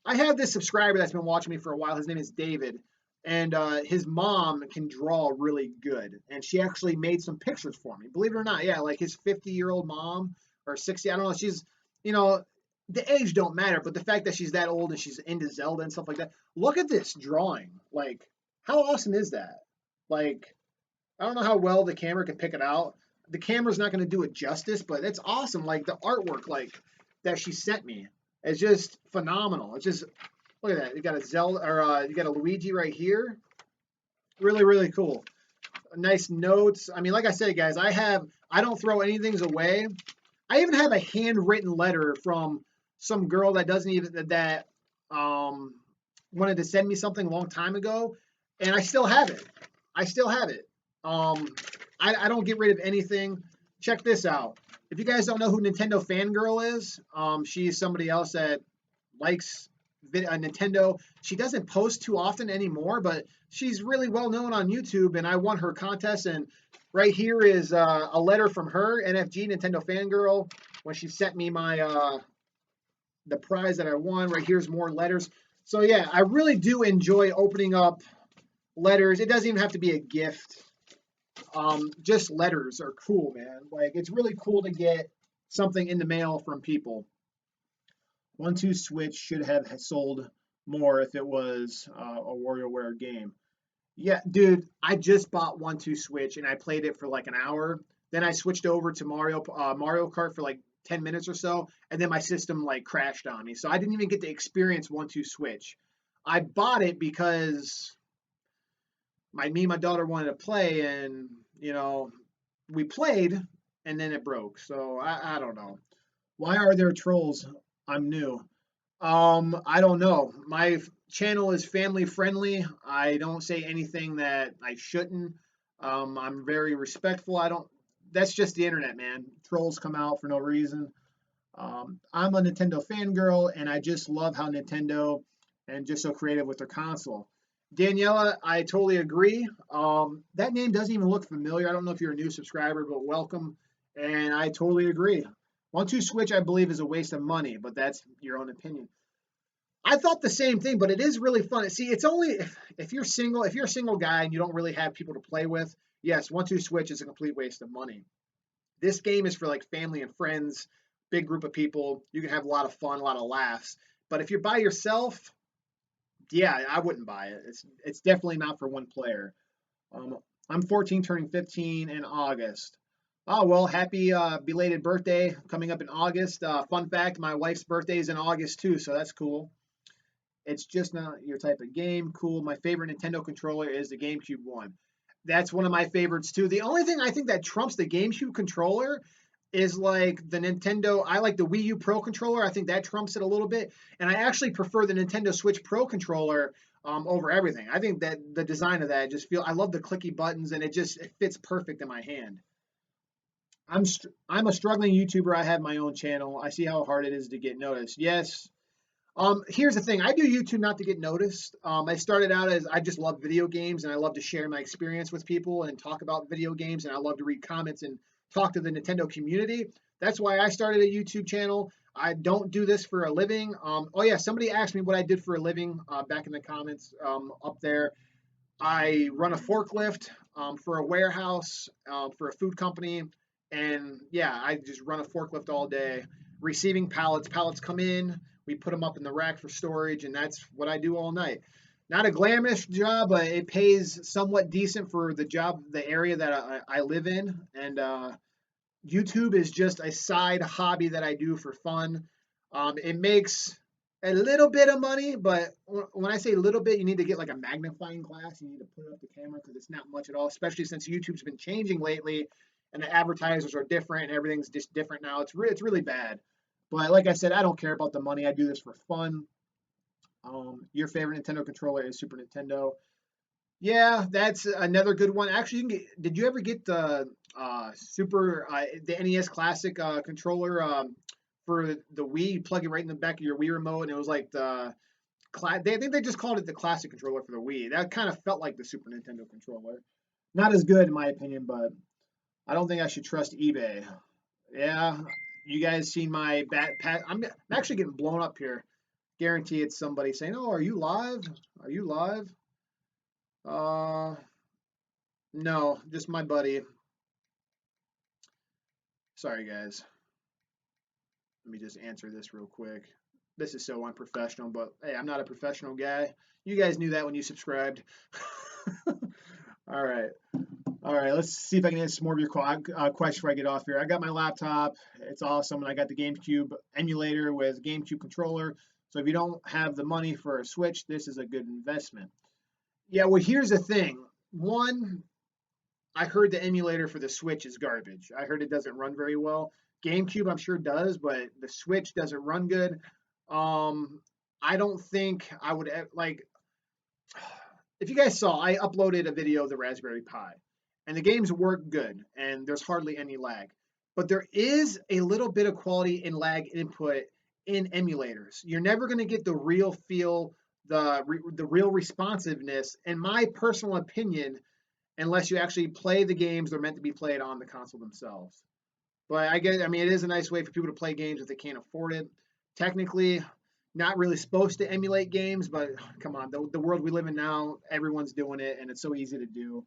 I have this subscriber that's been watching me for a while. His name is David. And his mom can draw really good. And she actually made some pictures for me. Believe it or not. Yeah, like his 50-year-old mom or 60. I don't know. She's, you know, the age don't matter. But the fact that she's that old and she's into Zelda and stuff like that. Look at this drawing. Like, how awesome is that? Like, I don't know how well the camera can pick it out. The camera's not going to do it justice, but it's awesome. Like the artwork, like that she sent me, is just phenomenal. It's just look at that. You got a Zelda, or you got a Luigi right here. Really, really cool. Nice notes. I mean, like I said, guys, I don't throw anything away. I even have a handwritten letter from some girl that doesn't even that wanted to send me something a long time ago, and I still have it. I still have it. Um, I don't get rid of anything. Check this out. If you guys don't know who Nintendo Fangirl is, she's somebody else that likes Nintendo. She doesn't post too often anymore, but she's really well known on YouTube, and I won her contest. And right here is a letter from her, NFG, Nintendo Fangirl, when she sent me my the prize that I won. Right here's more letters. So yeah, I really do enjoy opening up letters. It doesn't even have to be a gift. Just letters are cool, man. Like it's really cool to get something in the mail from people. 1-2 Switch should have sold more if it was a WarioWare game. Yeah, dude, I just bought 1-2 Switch and I played it for like an hour. Then I switched over to Mario Kart for like 10 minutes or so, and then my system like crashed on me. So I didn't even get to experience 1-2 Switch. I bought it because me and my daughter wanted to play, and we played, and then it broke. So I don't know. Why are there trolls? I'm new. I don't know. My channel is family friendly. I don't say anything that I shouldn't. I'm very respectful. I don't. That's just the internet, man. Trolls come out for no reason. I'm a Nintendo fangirl, and I just love how Nintendo and just so creative with their console. Daniela, I totally agree. That name doesn't even look familiar. I don't know if you're a new subscriber, but welcome. And I totally agree. 1-2 Switch, I believe, is a waste of money, but that's your own opinion. I thought the same thing, but it is really fun. See, it's only if you're single, if you're a single guy and you don't really have people to play with, yes, 1-2 Switch is a complete waste of money. This game is for like family and friends, big group of people. You can have a lot of fun, a lot of laughs. But if you're by yourself, yeah, I wouldn't buy it. It's definitely not for one player. I'm 14, turning 15 in August. Oh well, happy belated birthday coming up in August. Fun fact: my wife's birthday is in August too, so that's cool. It's just not your type of game. Cool. My favorite Nintendo controller is the GameCube one. That's one of my favorites too. The only thing I think that trumps the GameCube controller is like the Nintendo. I like the Wii U Pro controller. I think that trumps it a little bit. And I actually prefer the Nintendo Switch Pro controller over everything. I think that the design of that I love the clicky buttons, and it fits perfect in my hand. I'm a struggling YouTuber. I have my own channel. I see how hard it is to get noticed. Yes, here's the thing. I do YouTube not to get noticed. I started out as I just love video games and I love to share my experience with people and talk about video games, and I love to read comments and talk to the Nintendo community. That's why I started a YouTube channel. I don't do this for a living. Oh yeah, somebody asked me what I did for a living back in the comments up there. I run a forklift for a warehouse for a food company, and yeah, I just run a forklift all day, receiving pallets. Pallets come in, we put them up in the rack for storage, and that's what I do all night. Not a glamorous job, but it pays somewhat decent for the job, the area that I live in, and YouTube is just a side hobby that I do for fun. It makes a little bit of money, but when I say a little bit, you need to get like a magnifying glass. You need to put up the camera because it's not much at all, especially since YouTube's been changing lately and the advertisers are different and everything's just different now. It's really bad. But like I said, I don't care about the money. I do this for fun. Your favorite Nintendo controller is Super Nintendo. Yeah, that's another good one. Actually, did you ever get the the NES Classic controller for the Wii? You plug it right in the back of your Wii remote, and it was like I think they just called it the Classic controller for the Wii. That kind of felt like the Super Nintendo controller. Not as good in my opinion, but I don't think I should trust eBay. Yeah, you guys seen my I'm actually getting blown up here. Guarantee it's somebody saying, "Oh, are you live? Are you live?" Uh, no, just my buddy. Sorry, guys. Let me just answer this real quick. This is so unprofessional, but hey, I'm not a professional guy. You guys knew that when you subscribed. All right. All right, let's see if I can answer some more of your questions before I get off here. I got my laptop. It's awesome. And I got the GameCube emulator with GameCube controller. So if you don't have the money for a Switch, this is a good investment. Yeah, well, here's the thing. One, I heard the emulator for the Switch is garbage. I heard it doesn't run very well. GameCube, I'm sure does, but the Switch doesn't run good. I don't think I would like. If you guys saw, I uploaded a video of the Raspberry Pi, and the games work good, and there's hardly any lag. But there is a little bit of quality in lag input in emulators. You're never going to get the real feel, the real responsiveness, in my personal opinion, unless you actually play the games they're meant to be played on the console themselves. But I mean, it is a nice way for people to play games if they can't afford it. Technically, not really supposed to emulate games, but come on, the world we live in now, everyone's doing it, and it's so easy to do.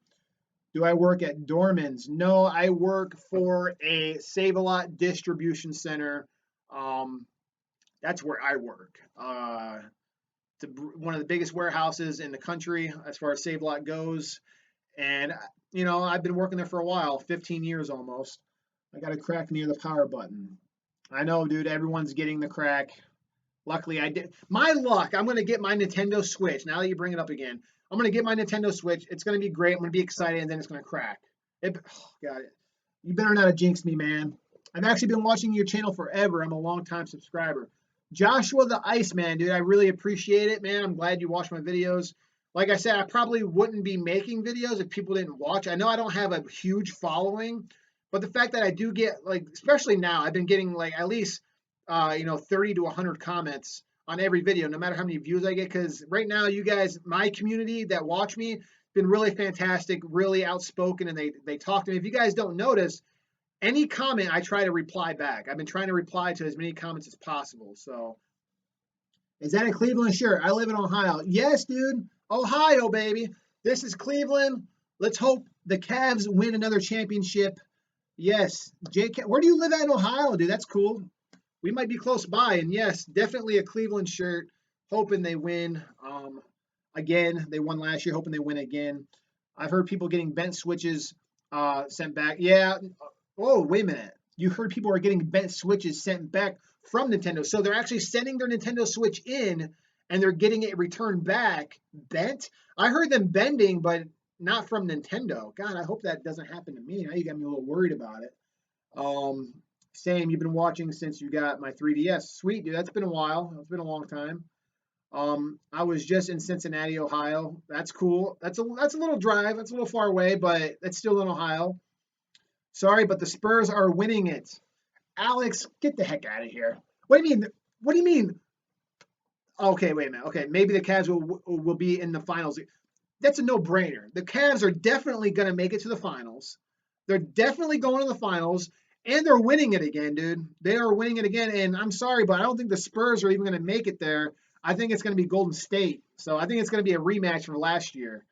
Do I work at Dorman's? No, I work for a Save-A-Lot distribution center. Um, that's where I work. One of the biggest warehouses in the country as far as Save-A-Lot goes. And, I've been working there for a while, 15 years almost. I got a crack near the power button. I know, dude, everyone's getting the crack. Luckily, I did. My luck, I'm going to get my Nintendo Switch. Now that you bring it up again, I'm going to get my Nintendo Switch. It's going to be great. I'm going to be excited, and then it's going to crack. God, you better not have jinxed me, man. I've actually been watching your channel forever. I'm a long-time subscriber. Joshua the Iceman, dude, I really appreciate it, man. I'm glad you watch my videos. Like I said, I probably wouldn't be making videos if people didn't watch. I know I don't have a huge following, but the fact that I do get, like, especially now, I've been getting, like, at least 30 to 100 comments on every video, no matter how many views I get. Because right now, you guys, my community that watch me, been really fantastic, really outspoken, and they talk to me. If you guys don't notice, any comment I try to reply back. I've been trying to reply to as many comments as possible. So, is that in Cleveland? Sure. I live in Ohio. Yes, dude. Ohio, baby. This is Cleveland. Let's hope the Cavs win another championship. Yes. Where do you live at in Ohio, dude? That's cool. We might be close by. And yes, definitely a Cleveland shirt. Hoping they win. Again, they won last year. Hoping they win again. I've heard people getting bent switches sent back. Yeah. Oh, wait a minute. You heard people are getting bent switches sent back from Nintendo. So they're actually sending their Nintendo Switch in and they're getting it returned back bent. I heard them bending, but not from Nintendo. God, I hope that doesn't happen to me. Now you got me a little worried about it. Same, you've been watching since you got my 3DS. Sweet, dude. That's been a while. It's been a long time. I was just in Cincinnati, Ohio. That's cool. That's a little drive. That's a little far away, but that's still in Ohio. Sorry, but the Spurs are winning it. Alex, get the heck out of here. What do you mean? What do you mean? Okay, wait a minute. Okay, maybe the Cavs will be in the finals. That's a no-brainer. The Cavs are definitely going to make it to the finals. They're definitely going to the finals, and they're winning it again, dude. They are winning it again, and I'm sorry, but I don't think the Spurs are even going to make it there. I think it's going to be Golden State. So I think it's going to be a rematch from last year.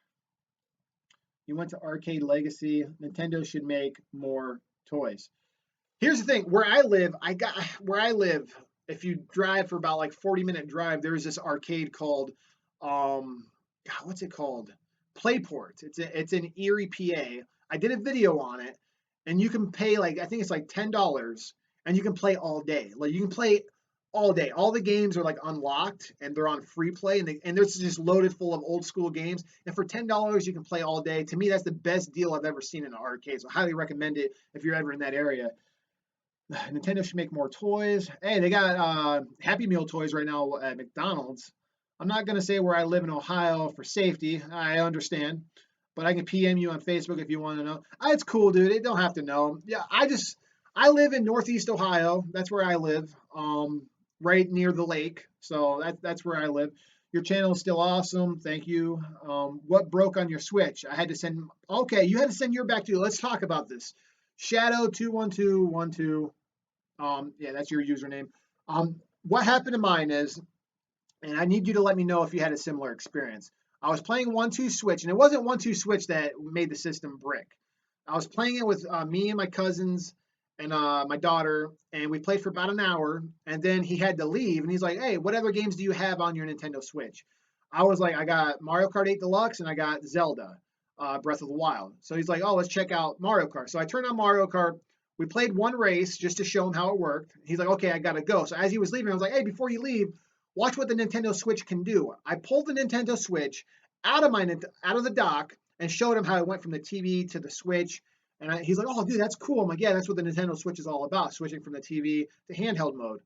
You went to Arcade Legacy. Nintendo should make more toys. Here's the thing: where I live. If you drive for about like 40-minute drive, there's this arcade called, what's it called? Playport. It's in Erie, PA. I did a video on it, and you can pay like I think it's like $10, and you can play all day. Like you can play all day. All the games are like unlocked and they're on free play, and there's just loaded full of old school games. And for $10, you can play all day. To me, that's the best deal I've ever seen in an arcade. So I highly recommend it if you're ever in that area. Nintendo should make more toys. Hey, they got Happy Meal toys right now at McDonald's. I'm not going to say where I live in Ohio for safety. I understand. But I can PM you on Facebook if you want to know. It's cool, dude. They don't have to know. Yeah, I live in Northeast Ohio. That's where I live, right near the lake. So that's where I live. Your channel is still awesome. Thank you. What broke on your Switch? I had to send. Okay, you had to send your back to. Let's talk about this. Shadow21212. Yeah, that's your username. What happened to mine is, and I need you to let me know if you had a similar experience. I was playing 1-2 Switch, and it wasn't 1-2 Switch that made the system brick. I was playing it with me and my cousins and my daughter, and we played for about an hour, and then he had to leave, and he's like, "Hey, what other games do you have on your Nintendo Switch?" I was like, "I got Mario Kart 8 Deluxe, and I got Zelda, Breath of the Wild." So he's like, "Oh, let's check out Mario Kart." So I turned on Mario Kart. We played one race just to show him how it worked. He's like, "Okay, I gotta go." So as he was leaving, I was like, "Hey, before you leave, watch what the Nintendo Switch can do." I pulled the Nintendo Switch out of the dock and showed him how it went from the TV to the Switch. And he's like, "Oh, dude, that's cool." I'm like, "Yeah, that's what the Nintendo Switch is all about, switching from the TV to handheld mode."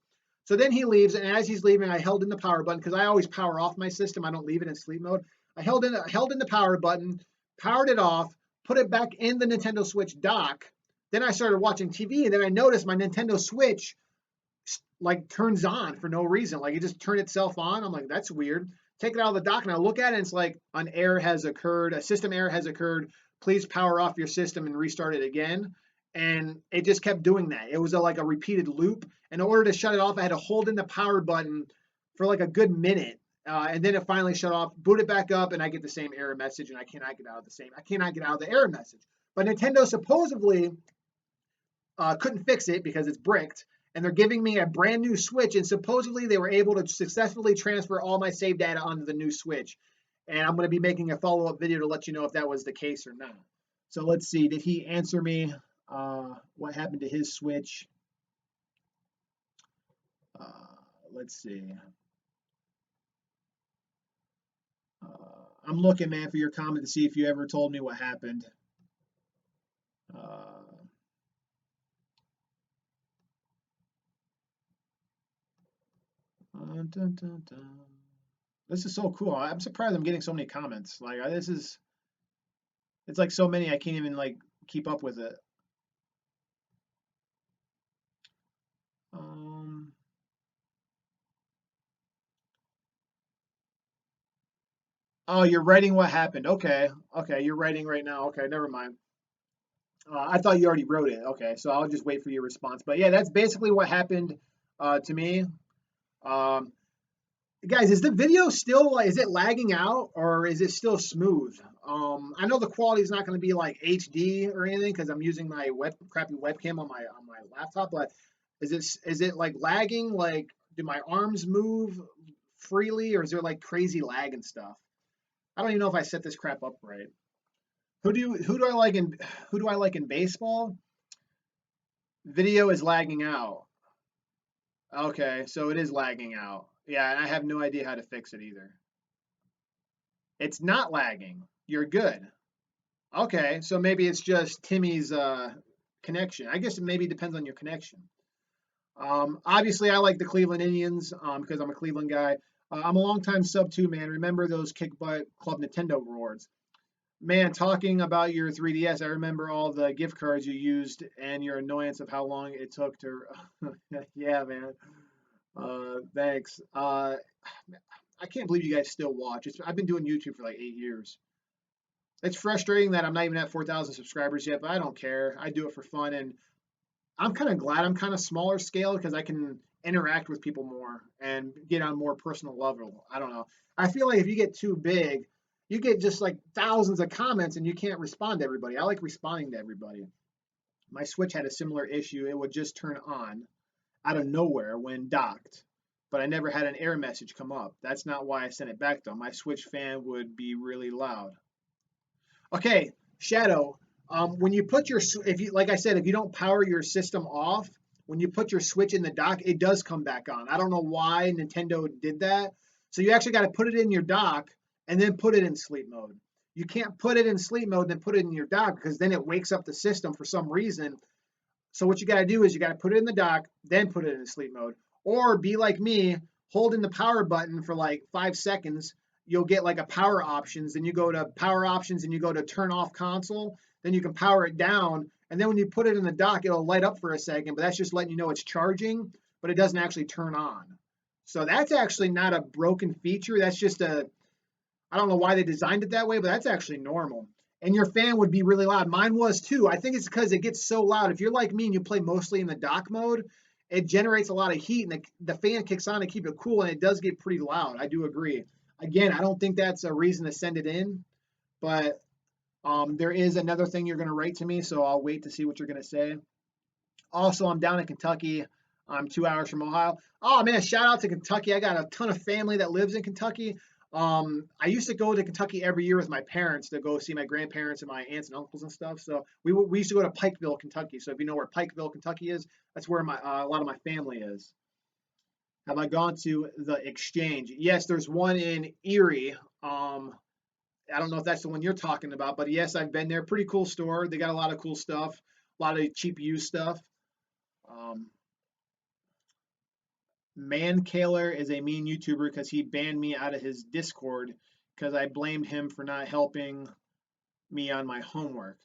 So then he leaves, and as he's leaving, I held in the power button because I always power off my system. I don't leave it in sleep mode. I held in the power button, powered it off, put it back in the Nintendo Switch dock. Then I started watching TV, and then I noticed my Nintendo Switch like turns on for no reason. Like it just turned itself on. I'm like, that's weird. Take it out of the dock and I look at it and it's like an error has occurred, a system error has occurred. Please power off your system and restart it again. And it just kept doing that. It was like a repeated loop. And in order to shut it off, I had to hold in the power button for like a good minute. And then it finally shut off, boot it back up, and I get the same error message, and I cannot get out of the error message. But Nintendo supposedly couldn't fix it because it's bricked, and they're giving me a brand new Switch, and supposedly they were able to successfully transfer all my save data onto the new Switch. And I'm going to be making a follow-up video to let you know if that was the case or not. So let's see. Did he answer me? What happened to his Switch? Uh, let's see. I'm looking, man, for your comment to see if you ever told me what happened. Dun, dun, dun. This is so cool. I'm surprised I'm getting so many comments. Like it's like so many I can't even like keep up with it. Oh, you're writing what happened. Okay. Okay, you're writing right now. Okay, never mind. I thought you already wrote it. Okay, so I'll just wait for your response. But yeah, that's basically what happened to me. Um, guys, is the video still like, is it lagging out or is it still smooth? I know the quality is not going to be like HD or anything because I'm using my crappy webcam on my laptop. But is it like lagging? Like, do my arms move freely or is there like crazy lag and stuff? I don't even know if I set this crap up right. Who do I like in baseball? Video is lagging out. Okay, so it is lagging out. Yeah, and I have no idea how to fix it either. It's not lagging. You're good. Okay, so maybe it's just Timmy's connection. I guess it maybe depends on your connection. Obviously, I like the Cleveland Indians because I'm a Cleveland guy. I'm a longtime sub too, man. Remember those kick butt Club Nintendo rewards? Man, talking about your 3DS, I remember all the gift cards you used and your annoyance of how long it took to. Yeah, man. Thanks. I can't believe you guys still watch. I've been doing YouTube for like 8 years. It's frustrating that I'm not even at 4,000 subscribers yet, but I don't care. I do it for fun, and I'm kind of glad I'm kind of smaller scale because I can interact with people more and get on more personal level. I don't know. I feel like if you get too big, you get just like thousands of comments and you can't respond to everybody. I like responding to everybody. My Switch had a similar issue. It would just turn on out of nowhere when docked, but I never had an error message come up. That's not why I sent it back though. My Switch fan would be really loud. Okay, Shadow. When you put your, if you, like I said, if you don't power your system off, when you put your Switch in the dock, it does come back on. I don't know why Nintendo did that. So you actually got to put it in your dock and then put it in sleep mode. You can't put it in sleep mode and then put it in your dock because then it wakes up the system for some reason. So what you got to do is you got to put it in the dock, then put it in sleep mode, or be like me, holding the power button for like 5 seconds. You'll get like a power options. Then you go to power options and you go to turn off console. Then you can power it down. And then when you put it in the dock, it'll light up for a second, but that's just letting you know it's charging, but it doesn't actually turn on. So that's actually not a broken feature. That's just I don't know why they designed it that way, but that's actually normal. And your fan would be really loud. Mine was too. I think it's because it gets so loud. If you're like me and you play mostly in the dock mode, it generates a lot of heat and the fan kicks on to keep it cool and it does get pretty loud. I do agree. Again, I don't think that's a reason to send it in, but there is another thing you're going to write to me, so I'll wait to see what you're going to say. Also, I'm down in Kentucky. I'm 2 hours from Ohio. Oh man, shout out to Kentucky. I got a ton of family that lives in Kentucky. I used to go to Kentucky every year with my parents to go see my grandparents and my aunts and uncles and stuff. So we used to go to Pikeville, Kentucky. So if you know where Pikeville, Kentucky is, that's where my a lot of my family is. Have I gone to the Exchange? Yes, there's one in Erie. I don't know if that's the one you're talking about, but yes, I've been there. Pretty cool store. They got a lot of cool stuff, a lot of cheap used stuff. Um, Mankaler is a mean YouTuber because he banned me out of his Discord because I blamed him for not helping me on my homework.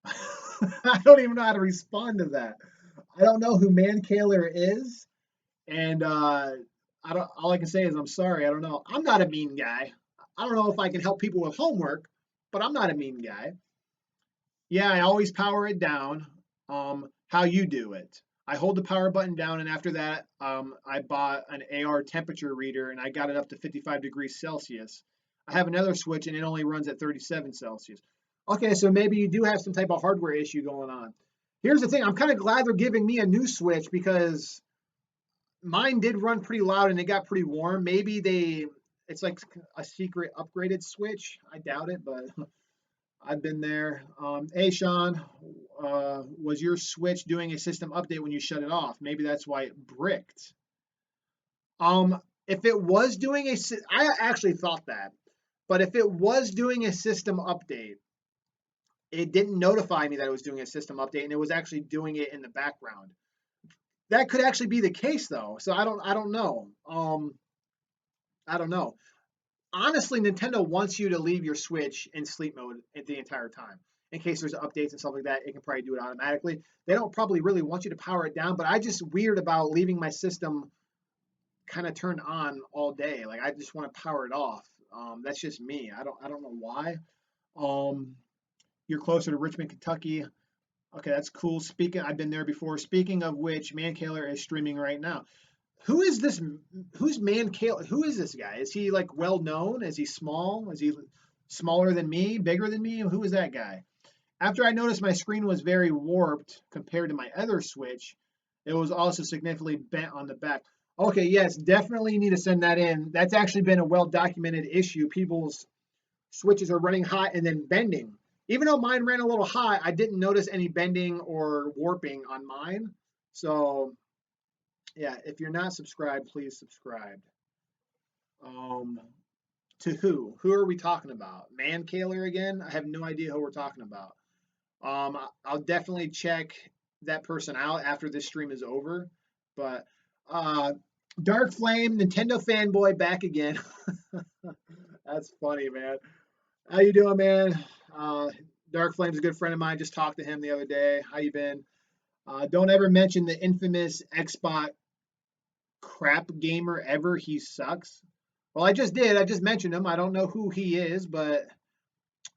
I don't even know how to respond to that. I don't know who Mankaler is, and I don't. All I can say is I'm sorry. I don't know. I'm not a mean guy. I don't know if I can help people with homework, but I'm not a mean guy. Yeah, I always power it down. How you do it? I hold the power button down, and after that, I bought an AR temperature reader, and I got it up to 55 degrees Celsius. I have another switch, and it only runs at 37 Celsius. Okay, so maybe you do have some type of hardware issue going on. Here's the thing: I'm kind of glad they're giving me a new switch because mine did run pretty loud and it got pretty warm. Maybe it's like a secret upgraded switch. I doubt it, but I've been there. Hey, Sean, was your Switch doing a system update when you shut it off? Maybe that's why it bricked. If it was doing I actually thought that, but if it was doing a system update, it didn't notify me that it was doing a system update, and it was actually doing it in the background. That could actually be the case, though. So I don't know. I don't know. Honestly, Nintendo wants you to leave your Switch in sleep mode the entire time. In case there's updates and stuff like that, it can probably do it automatically. They don't probably really want you to power it down, but I just weird about leaving my system kind of turned on all day. Like I just want to power it off. That's just me. I don't know why. Um, you're closer to Richmond, Kentucky. Okay, that's cool. I've been there before. Speaking of which, Mankaler is streaming right now. Who is this? Who's Mankaler? Who is this guy? Is he like well known? Is he small? Is he smaller than me? Bigger than me? Who is that guy? After I noticed my screen was very warped compared to my other Switch, it was also significantly bent on the back. Okay, yes, definitely need to send that in. That's actually been a well documented issue. People's Switches are running hot and then bending. Even though mine ran a little hot, I didn't notice any bending or warping on mine. So yeah, if you're not subscribed, please subscribe. Um, to who? Who are we talking about? Mankaler again? I have no idea who we're talking about. I'll definitely check that person out after this stream is over. But Dark Flame, Nintendo fanboy, back again. That's funny, man. How you doing, man? Dark Flame's a good friend of mine. Just talked to him the other day. How you been? Don't ever mention the infamous Xbox crap gamer ever. He sucks. Well, I just did. I just mentioned him. I don't know who he is, but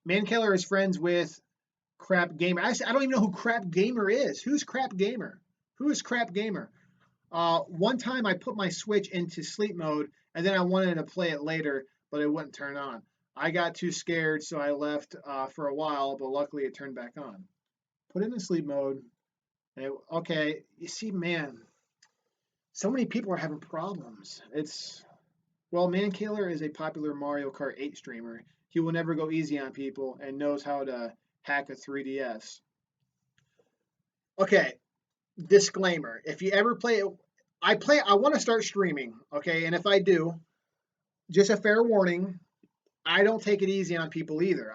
Mankiller is friends with Crap Gamer. I don't even know who Crap Gamer is. Who's Crap Gamer? Who is Crap Gamer? One time I put my Switch into sleep mode and then I wanted to play it later, but it wouldn't turn on. I got too scared, so I left for a while, but luckily it turned back on. Put it in sleep mode. Okay, you see, man, so many people are having problems. Well, Mankiller is a popular Mario Kart 8 streamer. He will never go easy on people and knows how to hack a 3DS. Okay, disclaimer. If you ever play it, I want to start streaming, okay? And if I do, just a fair warning, I don't take it easy on people either.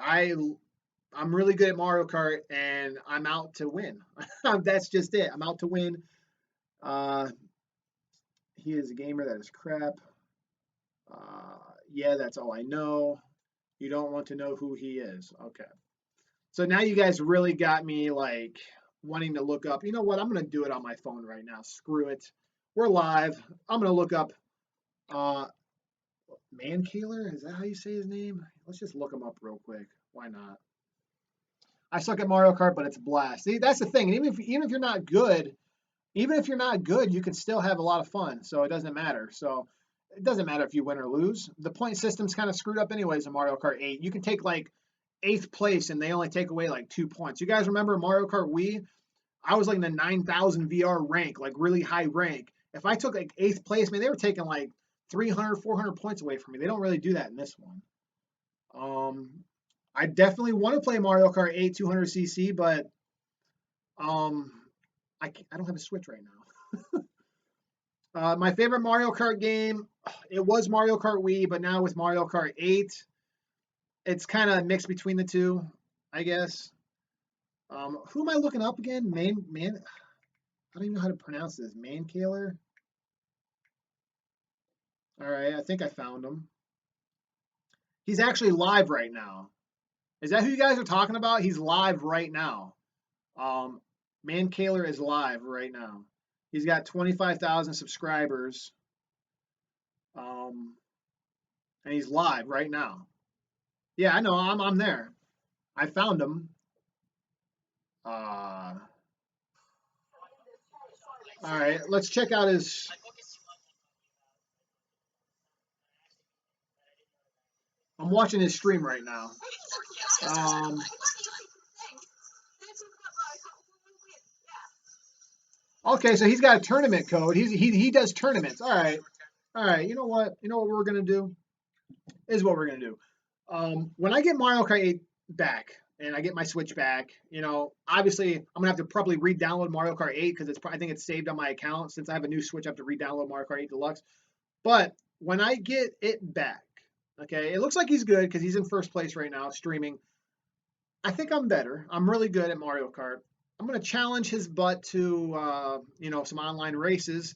I'm really good at Mario Kart and I'm out to win. That's just it. I'm out to win. Uh, he is a gamer that is crap. Yeah, that's all I know. You don't want to know who he is. Okay. So now you guys really got me like wanting to look up. You know what? I'm going to do it on my phone right now. Screw it. We're live. I'm going to look up Mankiller. Is that how you say his name? Let's just look him up real quick. Why not? I suck at Mario Kart, but it's a blast. See, that's the thing. Even if you're not good, you can still have a lot of fun. So it doesn't matter. So it doesn't matter if you win or lose. The point system's kind of screwed up anyways in Mario Kart 8. You can take like 8th place and they only take away like 2 points. You guys remember Mario Kart Wii? I was like in the 9,000 VR rank, like really high rank. If I took like 8th place, man, they were taking like 300, 400 points away from me. They don't really do that in this one. I definitely want to play Mario Kart 8 200cc, but I don't have a Switch right now. My favorite Mario Kart game, it was Mario Kart Wii, but now with Mario Kart 8, it's kind of mixed between the two, I guess. Who am I looking up again? I don't even know how to pronounce this. Mankiller? All right, I think I found him. He's actually live right now. Is that who you guys are talking about? He's live right now. Mankiller is live right now. He's got 25,000 subscribers. And he's live right now. Yeah, I know. I'm there. I found him. All right, let's check out his. I'm watching his stream right now. Okay, so he's got a tournament code. He does tournaments. All right. You know what? You know what we're gonna do? Is what we're gonna do. When I get Mario Kart 8 back and I get my Switch back, obviously I'm gonna have to probably re-download Mario Kart 8 because I think it's saved on my account. Since I have a new Switch, I have to re-download Mario Kart 8 Deluxe. But when I get it back, okay, it looks like he's good because he's in first place right now streaming. I think I'm better. I'm really good at Mario Kart. I'm gonna challenge his butt to some online races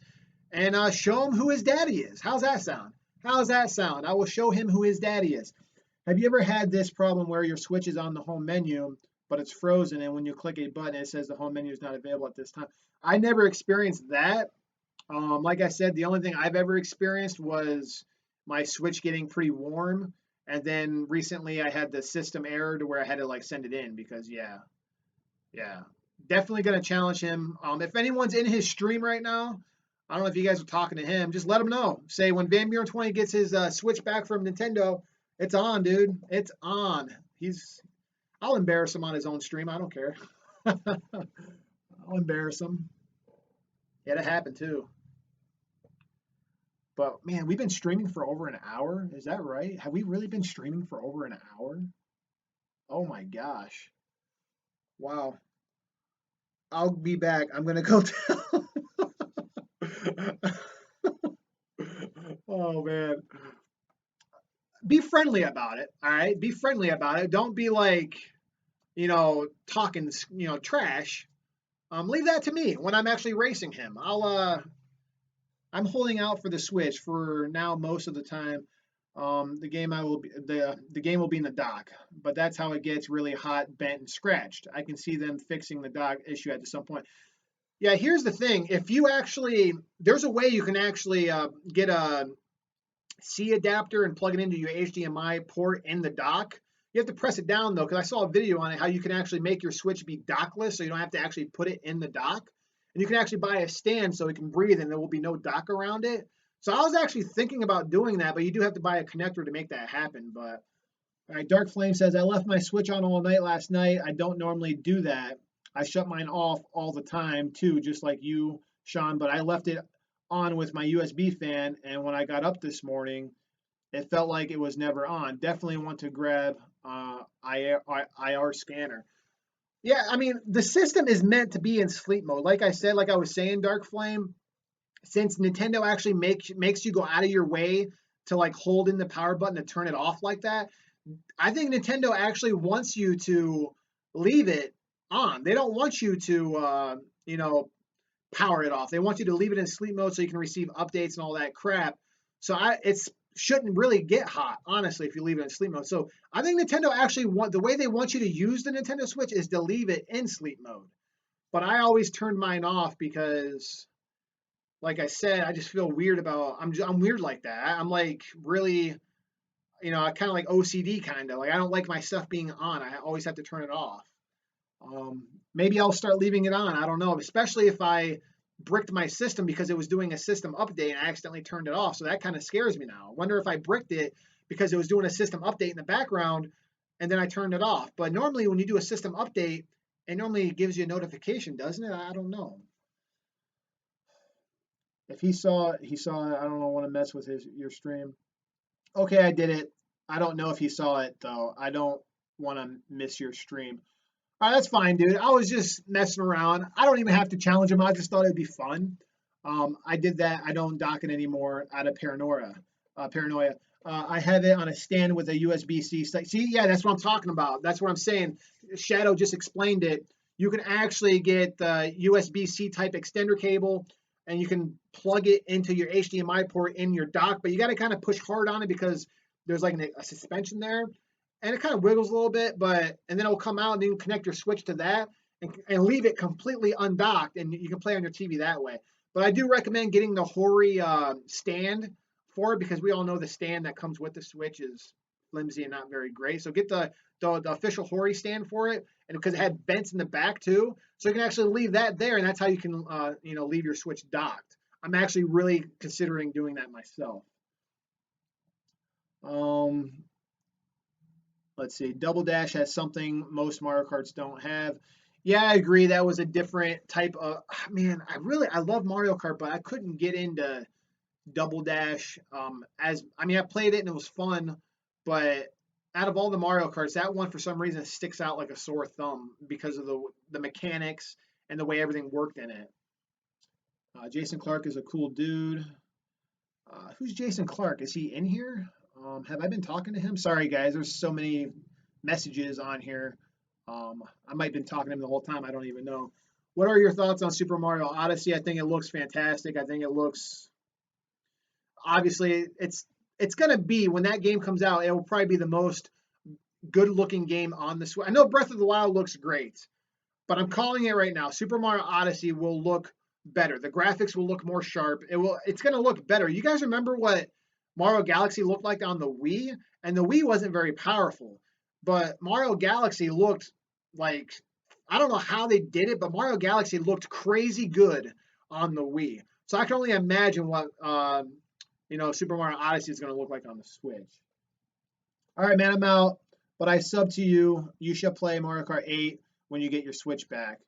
and show him who his daddy is. How's that sound? How's that sound? I will show him who his daddy is. Have you ever had this problem where your Switch is on the home menu, but it's frozen, and when you click a button, it says the home menu is not available at this time? I never experienced that. Like I said, the only thing I've ever experienced was my Switch getting pretty warm, and then recently I had the system error to where I had to like send it in because yeah, definitely gonna challenge him. If anyone's in his stream right now, I don't know if you guys are talking to him. Just let him know. Say when Van Buren 20 gets his Switch back from Nintendo, it's on, dude. It's on. I'll embarrass him on his own stream. I don't care. I'll embarrass him. Yeah, that happened too. But man, we've been streaming for over an hour. Is that right? Have we really been streaming for over an hour? Oh my gosh. Wow. I'll be back. I'm gonna go tell. Oh man. Be friendly about it. All right. Be friendly about it. Don't be like, talking, trash. Leave that to me when I'm actually racing him. I'm holding out for the Switch for now most of the time. The game will be in the dock, but that's how it gets really hot, bent, and scratched. I can see them fixing the dock issue at some point. Yeah, here's the thing. There's a way you can actually get a C adapter and plug it into your HDMI port in the dock. You have to press it down though, because I saw a video on it how you can actually make your Switch be dockless, so you don't have to actually put it in the dock. And you can actually buy a stand so it can breathe and there will be no dock around it. So I was actually thinking about doing that, but you do have to buy a connector to make that happen. But all right, Dark Flame says, I left my Switch on all night last night. I don't normally do that. I shut mine off all the time too, just like you, Sean, but I left it on with my USB fan. And when I got up this morning, it felt like it was never on. Definitely want to grab IR scanner. Yeah, I mean, the system is meant to be in sleep mode. Like I said, like I was saying, Dark Flame, since Nintendo actually makes you go out of your way to like hold in the power button to turn it off like that, I think Nintendo actually wants you to leave it on. They don't want you to, power it off. They want you to leave it in sleep mode so you can receive updates and all that crap. So it's shouldn't really get hot, honestly, if you leave it in sleep mode. So I think Nintendo actually the way they want you to use the Nintendo Switch is to leave it in sleep mode. But I always turn mine off because, like I said, I just feel weird about. I'm weird like that. I'm like really, I kind of like OCD kind of like I don't like my stuff being on. I always have to turn it off. Maybe I'll start leaving it on. I don't know, especially if I bricked my system because it was doing a system update and I accidentally turned it off. So that kind of scares me now. I wonder if I bricked it because it was doing a system update in the background and then I turned it off. But normally when you do a system update, it normally gives you a notification, doesn't it? I don't know. If he saw it, I don't know, want to mess with your stream. Okay, I did it. I don't know if he saw it though. I don't want to miss your stream. All right, that's fine, dude. I was just messing around. I don't even have to challenge him. I just thought it'd be fun. I did that. I don't dock it anymore out of paranoia. I have it on a stand with a USB-C. See, yeah, that's what I'm talking about. That's what I'm saying. Shadow just explained it. You can actually get the USB-C type extender cable, and you can plug it into your HDMI port in your dock. But you got to kind of push hard on it because there's like a suspension there and it kind of wiggles a little bit, and then it'll come out and you can connect your Switch to that and leave it completely undocked and you can play on your TV that way. But I do recommend getting the Hori stand for it because we all know the stand that comes with the Switch is flimsy and not very great. So get the official Hori stand for it, and because it had vents in the back too, so you can actually leave that there, and that's how you can leave your Switch docked. I'm actually really considering doing that myself. Let's see. Double Dash has something most Mario Karts don't have. Yeah, I agree. That was a different type of. Man, I love Mario Kart, but I couldn't get into Double Dash. I played it and it was fun, but out of all the Mario Karts, that one for some reason sticks out like a sore thumb because of the mechanics and the way everything worked in it. Jason Clark is a cool dude. Who's Jason Clark? Is he in here? Have I been talking to him? Sorry, guys. There's so many messages on here. I might have been talking to him the whole time. I don't even know. What are your thoughts on Super Mario Odyssey? I think it looks fantastic. I think it looks obviously it's gonna be when that game comes out. It will probably be the most good-looking game on the Switch. I know Breath of the Wild looks great, but I'm calling it right now. Super Mario Odyssey will look better. The graphics will look more sharp. It's going to look better. You guys remember what Mario Galaxy looked like on the Wii? And the Wii wasn't very powerful, but Mario Galaxy looked like, I don't know how they did it, but Mario Galaxy looked crazy good on the Wii. So I can only imagine what Super Mario Odyssey is going to look like on the Switch. All right, man, I'm out. But I sub to you. You should play Mario Kart 8 when you get your Switch back.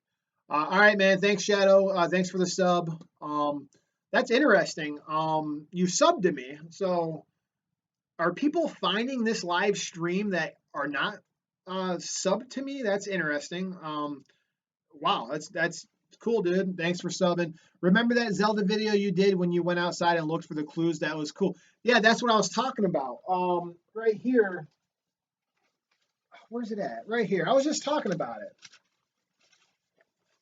All right, man. Thanks, Shadow. Thanks for the sub. That's interesting. You subbed to me. So are people finding this live stream that are not subbed to me? That's interesting. Wow, that's cool, dude. Thanks for subbing. Remember that Zelda video you did when you went outside and looked for the clues? That was cool. Yeah, that's what I was talking about. Right here. Where's it at? Right here. I was just talking about it.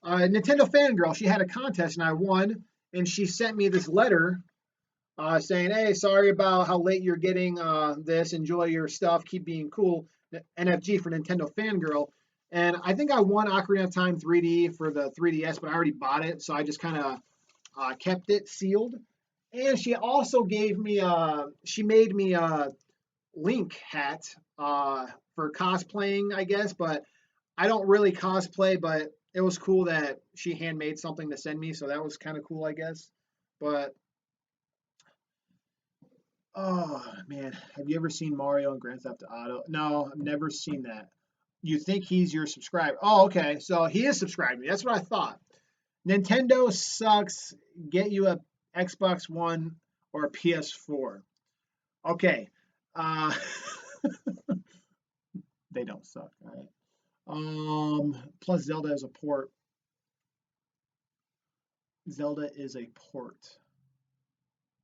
Nintendo Fangirl, she had a contest and I won, and she sent me this letter saying, hey, sorry about how late you're getting this. Enjoy your stuff. Keep being cool. NFG for Nintendo Fangirl. And I think I won Ocarina of Time 3D for the 3DS, but I already bought it, so I just kind of kept it sealed. And she also gave me, she made me Link hat for cosplaying, I guess, but I don't really cosplay, but it was cool that she handmade something to send me, so that was kind of cool, I guess. But oh man, have you ever seen Mario and Grand Theft Auto? No, I've never seen that. You think he's your subscriber? Oh, okay, so he is subscribing. That's what I thought. Nintendo sucks. Get you a Xbox One or a PS4. Okay. Uh, they don't suck. All right. Plus Zelda is a port. Zelda is a port.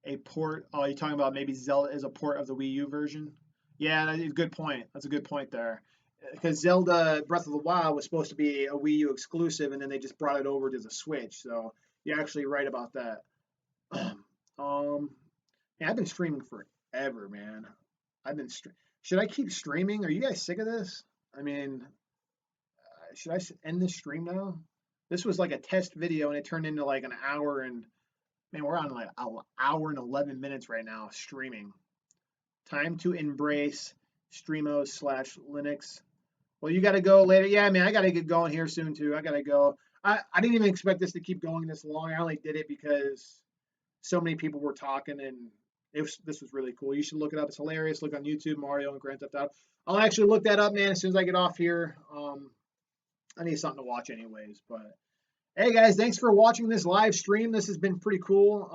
A port. Oh, you're talking about maybe Zelda is a port of the Wii U version? Yeah, that's a good point. That's a good point there. Because Zelda Breath of the Wild was supposed to be a Wii U exclusive, and then they just brought it over to the Switch. So you're actually right about that. um, yeah, I've been streaming forever, man. I've been. Should I keep streaming? Are you guys sick of this? I mean, should I end this stream now? This was like a test video, and it turned into like an hour and man, we're on like an hour and 11 minutes right now streaming. Time to embrace Streamos/Linux. Well, you got to go later. Yeah, I mean, I got to get going here soon too. I got to go. I didn't even expect this to keep going this long. I only did it because so many people were talking and this was really cool. You should look it up. It's hilarious. Look on YouTube, Mario and Grand Theft Auto. I'll actually look that up, man, as soon as I get off here. I need something to watch anyways, but hey guys, thanks for watching this live stream. This has been pretty cool.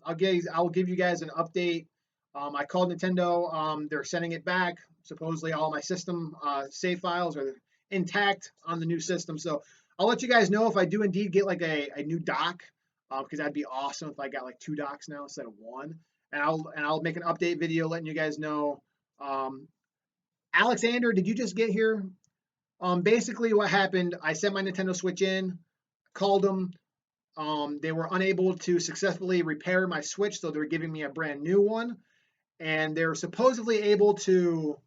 I'll give you guys an update. I called Nintendo. They're sending it back. Supposedly all my system save files are intact on the new system. So I'll let you guys know if I do indeed get like a new dock, because that'd be awesome if I got like 2 docks now instead of 1. And I'll make an update video letting you guys know. Alexander, did you just get here? Basically what happened, I sent my Nintendo Switch in, called them. They were unable to successfully repair my Switch, so they're giving me a brand new one. And they're supposedly able to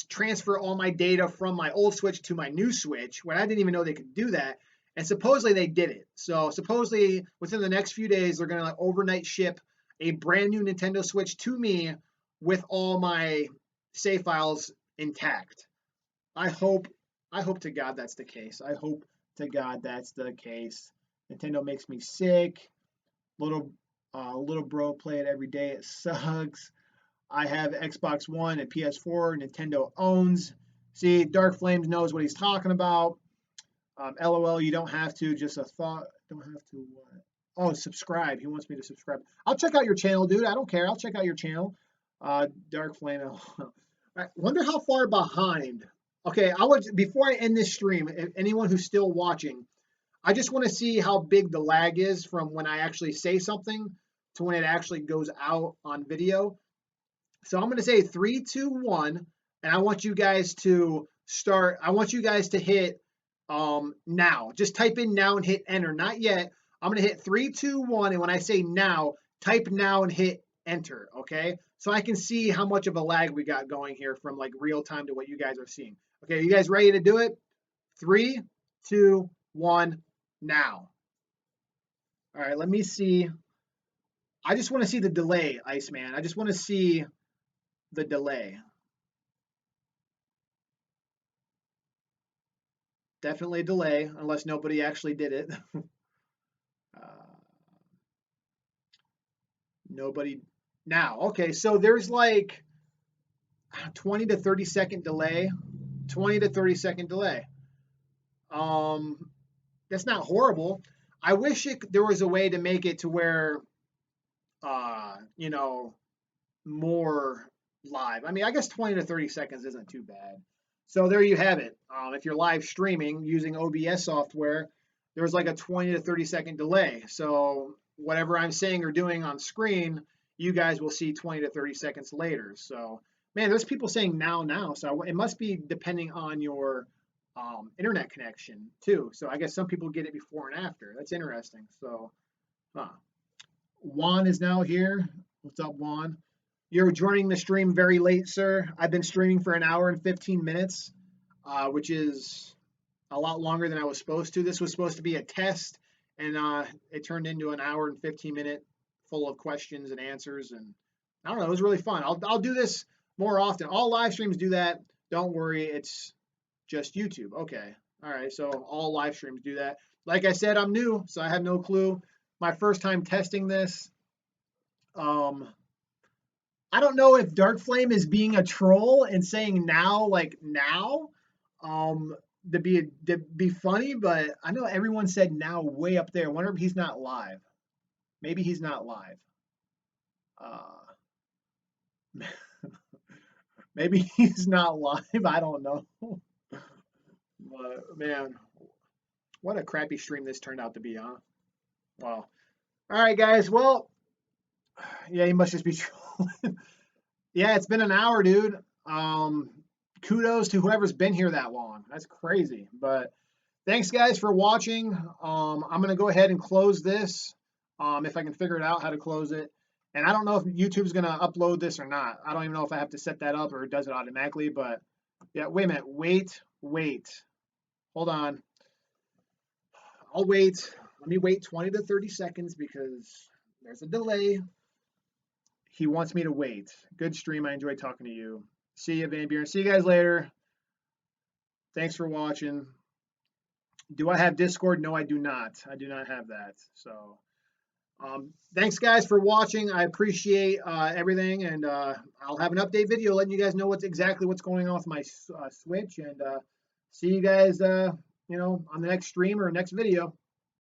transfer all my data from my old Switch to my new Switch, when I didn't even know they could do that. And supposedly they did it. So supposedly within the next few days, they're going to overnight ship a brand new Nintendo Switch to me with all my save files intact. I hope to God that's the case. I hope to God that's the case. Nintendo makes me sick. Little bro play it every day. It sucks. I have Xbox One and PS4. Nintendo owns. See, Dark Flames knows what he's talking about. LOL, you don't have to. Just a thought. Don't have to what? Oh, subscribe. He wants me to subscribe. I'll check out your channel, dude. I don't care. I'll check out your channel. Dark Flame. I wonder how far behind. Okay, before I end this stream, anyone who's still watching, I just want to see how big the lag is from when I actually say something to when it actually goes out on video. So I'm going to say 3, 2, 1, and I want you guys to start. I want you guys to hit now. Just type in now and hit enter. Not yet. I'm going to hit 3, 2, 1, and when I say now, type now and hit enter. Okay, so I can see how much of a lag we got going here from like real time to what you guys are seeing. Okay, you guys ready to do it? 3, 2, 1, now. All right, let me see. I just want to see the delay, Iceman. I just want to see the delay. Definitely a delay, unless nobody actually did it. Nobody. Now, okay, so there's like 20 to 30 second delay. 20 to 30 second delay. That's not horrible. I wish there was a way to make it to where, you know, more live. I mean, I guess 20 to 30 seconds isn't too bad. So there you have it. If you're live streaming using OBS software, there's like a 20 to 30 second delay. So whatever I'm saying or doing on screen, you guys will see 20 to 30 seconds later. So, man, there's people saying now. So it must be depending on your internet connection too. So I guess some people get it before and after. That's interesting. So, Juan is now here. What's up, Juan? You're joining the stream very late, sir. I've been streaming for an hour and 15 minutes, which is a lot longer than I was supposed to. This was supposed to be a test, and it turned into an hour and 15 minute full of questions and answers, and I don't know. It was really fun. I'll do this more often. All live streams do that. Don't worry. It's just YouTube. Okay. All right. So all live streams do that. Like I said, I'm new, so I have no clue. My first time testing this. Um, I don't know if Dark Flame is being a troll and saying now, like now, um, to be funny, but I know everyone said now way up there. I wonder if he's not live. Maybe he's not live. Uh, maybe he's not live. I don't know. But man, what a crappy stream this turned out to be, huh? Wow. All right, guys. Well, yeah, he must just be trolling. Yeah, it's been an hour, dude. Um, Kudos to whoever's been here that long. That's crazy. But thanks, guys, for watching. I'm gonna go ahead and close this. If I can figure it out how to close it. And I don't know if YouTube's gonna upload this or not. I don't even know if I have to set that up or it does it automatically. But yeah, wait a minute. Wait. Hold on. I'll wait. Let me wait 20 to 30 seconds because there's a delay. He wants me to wait. Good stream. I enjoyed talking to you. See you, Van Buren. See you guys later. Thanks for watching. Do I have Discord? No, I do not. I do not have that. So, thanks, guys, for watching. I appreciate everything, and I'll have an update video letting you guys know what's going on with my Switch. And see you guys, on the next stream or next video.